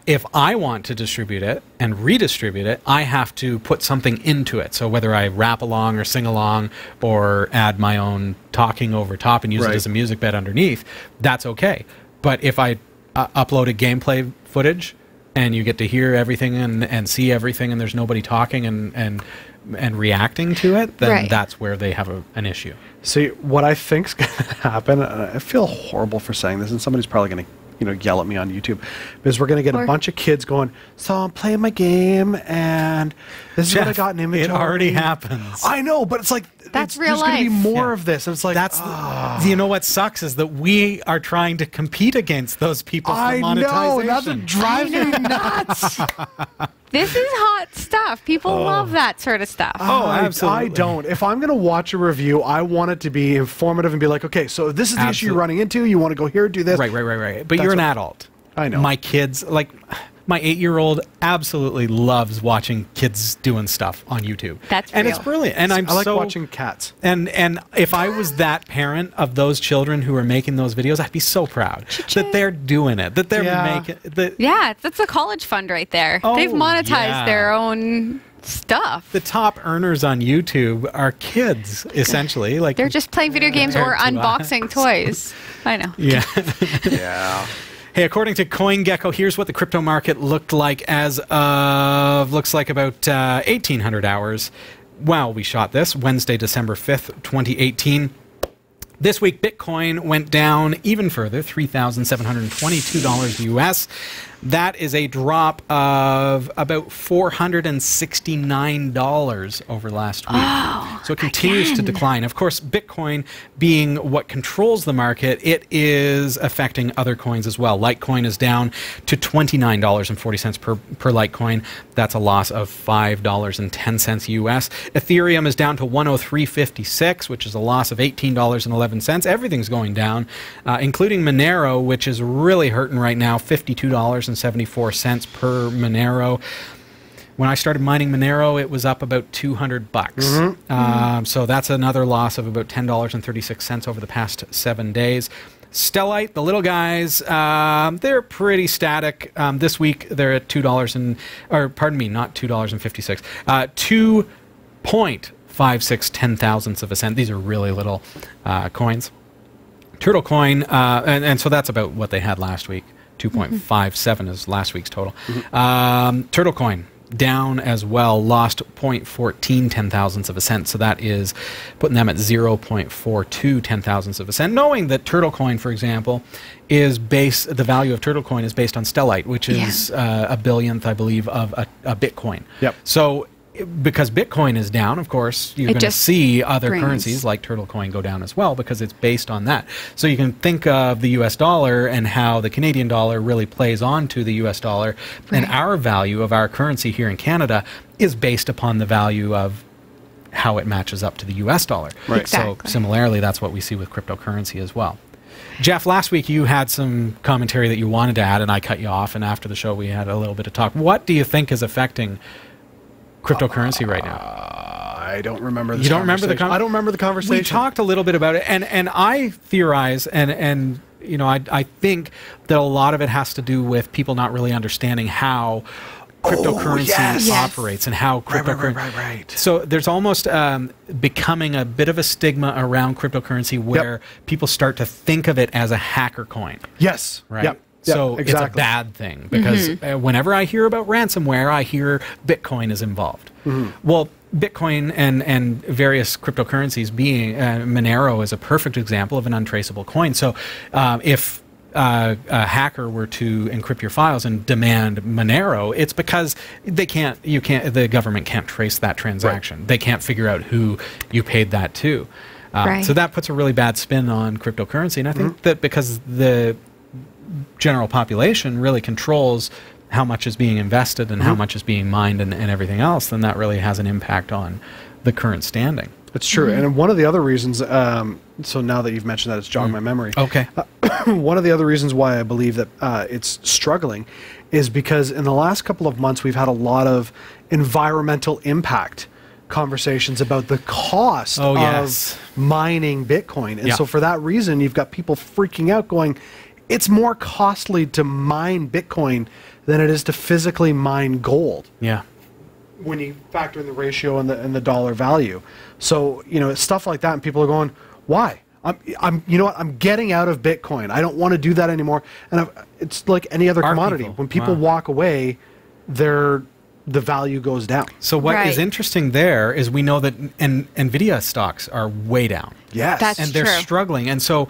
if I want to distribute it and redistribute it, I have to put something into it. So whether I rap along or sing along or add my own talking over top and use it Right. as a music bed underneath, that's okay. But if I uploaded gameplay footage and you get to hear everything and see everything and there's nobody talking and reacting to it, then Right. that's where they have an issue. See, what I think's going to happen, I feel horrible for saying this, and somebody's probably going to yell at me on YouTube, because we're going to get a bunch of kids going, "So I'm playing my game, and this is what I Jeff, got in inventory." it already happens. I know, but it's like, That's real there's going to be life. more Yeah. of this, and it's like, That's you know what sucks is that we are trying to compete against those people for I know, and that's monetization. what drives me nuts. This is hot stuff. People love that sort of stuff. Oh, I absolutely. don't. If I'm going to watch a review, I want it to be informative and be like, "Okay, so this is the issue you're Absolutely. running into. You want to go here, do this." Right. But That's you're an what- adult. I know. My kids, like my 8-year-old, absolutely loves watching kids doing stuff on YouTube. That's and real. it's brilliant. And I'm I like so watching cats. And if I was that parent of those children who are making those videos, I'd be so proud that they're doing it, that they're Yeah. making the Yeah, that's a college fund right there. Oh, They've monetized yeah. their own stuff. the top earners on YouTube are kids, essentially. Like They're just playing video games or compared to unboxing toys. I know. yeah. Yeah. Hey, according to CoinGecko, here's what the crypto market looked like as of, looks like about 1,800 hours. Wow, we shot this Wednesday, December 5th, 2018. This week, Bitcoin went down even further, $3,722 US. That is a drop of about $469 over last week. So it continues to decline. Of course, Bitcoin being what controls the market, it is affecting other coins as well. Litecoin is down to $29.40 per Litecoin. That's a loss of $5.10 US. Ethereum is down to 103.56, which is a loss of $18.11. Everything's going down, including Monero, which is really hurting right now, $52.74 per Monero. When I started mining Monero, it was up about $200. So that's another loss of about $10.36 over the past 7 days. Stellite, the little guys, they're pretty static. This week they're at not $2.56, 2.56 ten-thousandths of a cent. These are really little coins. Turtle coin, and so that's about what they had last week. 2.57 is last week's total. Turtle coin down as well, lost 0.14 ten-thousandths of a cent, so that is putting them at 0.42 ten-thousandths of a cent, knowing that Turtle coin, for example, is the value of Turtle coin is based on Stellite, which is a billionth, I believe, of a Bitcoin. Yep. So because Bitcoin is down, of course, you're going to see other currencies like Turtle coin go down as well, because it's based on that. So you can think of the US dollar and how the Canadian dollar really plays on to the US dollar. And our value of our currency here in Canada is based upon the value of how it matches up to the US dollar. Right. Exactly. So similarly, that's what we see with cryptocurrency as well. Jeff, last week you had some commentary that you wanted to add, and I cut you off, and after the show we had a little bit of talk. What do you think is affecting cryptocurrency right now? I don't remember this. You don't remember the I don't remember the conversation. We talked a little bit about it, and I theorize, and you know, I think that a lot of it has to do with people not really understanding how cryptocurrency operates and how cryptocurrency. Right. So there's almost becoming a bit of a stigma around cryptocurrency where people start to think of it as a hacker coin. Yes. Right. Yep. So exactly. it's a bad thing, because whenever I hear about ransomware, I hear Bitcoin is involved. Well, Bitcoin and various cryptocurrencies, being Monero is a perfect example of an untraceable coin. So if a hacker were to encrypt your files and demand Monero, it's because the government can't trace that transaction. Right. They can't figure out who you paid that to. So that puts a really bad spin on cryptocurrency. And I think that because the general population really controls how much is being invested and how much is being mined and everything else, then that really has an impact on the current standing. It's true. And one of the other reasons, so now that you've mentioned that, it's jogged my memory. Okay. One of the other reasons why I believe that it's struggling is because in the last couple of months we've had a lot of environmental impact conversations about the cost of mining Bitcoin. And so for that reason, you've got people freaking out going, it's more costly to mine Bitcoin than it is to physically mine gold. Yeah. When you factor in the ratio and the dollar value. So, you know, stuff like that, and people are going, why? You know what? I'm getting out of Bitcoin. I don't want to do that anymore. And it's like any other commodity. When people walk away, the value goes down. So what is interesting there is we know that NVIDIA stocks are way down. Yes. That's they're struggling. And so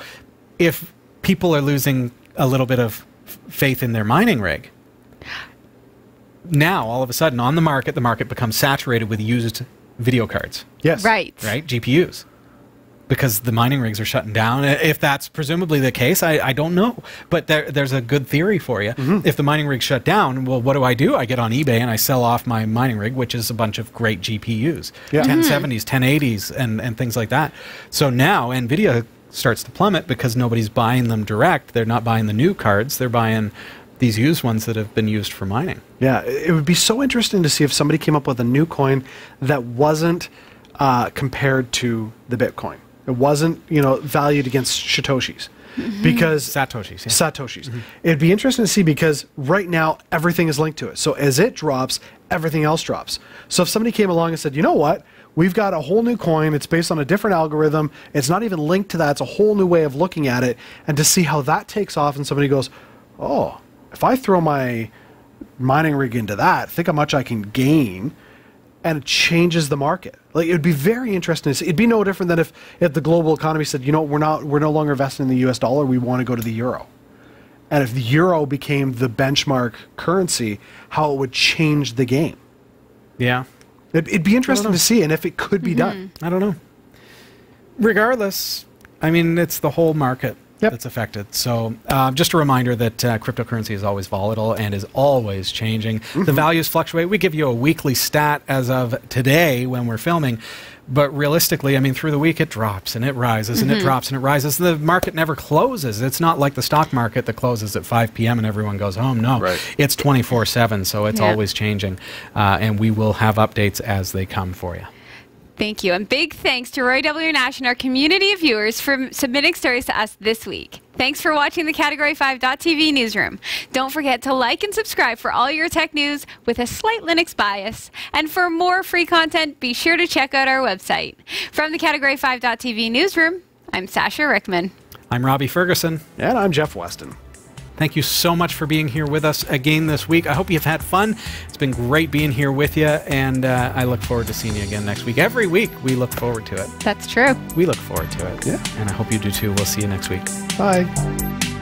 if people are losing a little bit of faith in their mining rig, now all of a sudden on the market becomes saturated with used video cards. Yes. Right. GPUs. Because the mining rigs are shutting down. If that's presumably the case, I don't know. But there's a good theory for you. If the mining rig shut down, well, what do? I get on eBay and I sell off my mining rig, which is a bunch of great GPUs. 1070s, 1080s, and things like that. So now NVIDIA starts to plummet because nobody's buying them direct. They're not buying the new cards. They're buying these used ones that have been used for mining. Yeah, it would be so interesting to see if somebody came up with a new coin that wasn't compared to the Bitcoin. It wasn't, valued against Satoshis. Because Satoshis. It'd be interesting to see, because right now everything is linked to it. So as it drops, everything else drops. So if somebody came along and said, you know what? We've got a whole new coin. It's based on a different algorithm. It's not even linked to that. It's a whole new way of looking at it. And to see how that takes off, and somebody goes, oh, if I throw my mining rig into that, think how much I can gain, and it changes the market. Like, it would be very interesting to see. It'd be no different than if the global economy said, we're no longer investing in the US dollar. We want to go to the euro. And if the euro became the benchmark currency, how it would change the game. Yeah. It'd be interesting to see, and if it could be done. I don't know. Regardless, I mean, it's the whole market that's affected. So just a reminder that cryptocurrency is always volatile and is always changing. The values fluctuate. We give you a weekly stat as of today when we're filming. But realistically, I mean, through the week it drops and it rises and it drops and it rises. The market never closes. It's not like the stock market that closes at 5 p.m. and everyone goes home. No, it's 24/7, so it's always changing. And we will have updates as they come for you. Thank you. And big thanks to Roy W. Nash and our community of viewers for submitting stories to us this week. Thanks for watching the Category 5.tv newsroom. Don't forget to like and subscribe for all your tech news with a slight Linux bias. And for more free content, be sure to check out our website. From the Category 5.tv newsroom, I'm Sasha Rickman. I'm Robbie Ferguson. And I'm Jeff Weston. Thank you so much for being here with us again this week. I hope you've had fun. It's been great being here with you, and I look forward to seeing you again next week. Every week, we look forward to it. That's true. We look forward to it. Yeah. And I hope you do too. We'll see you next week. Bye.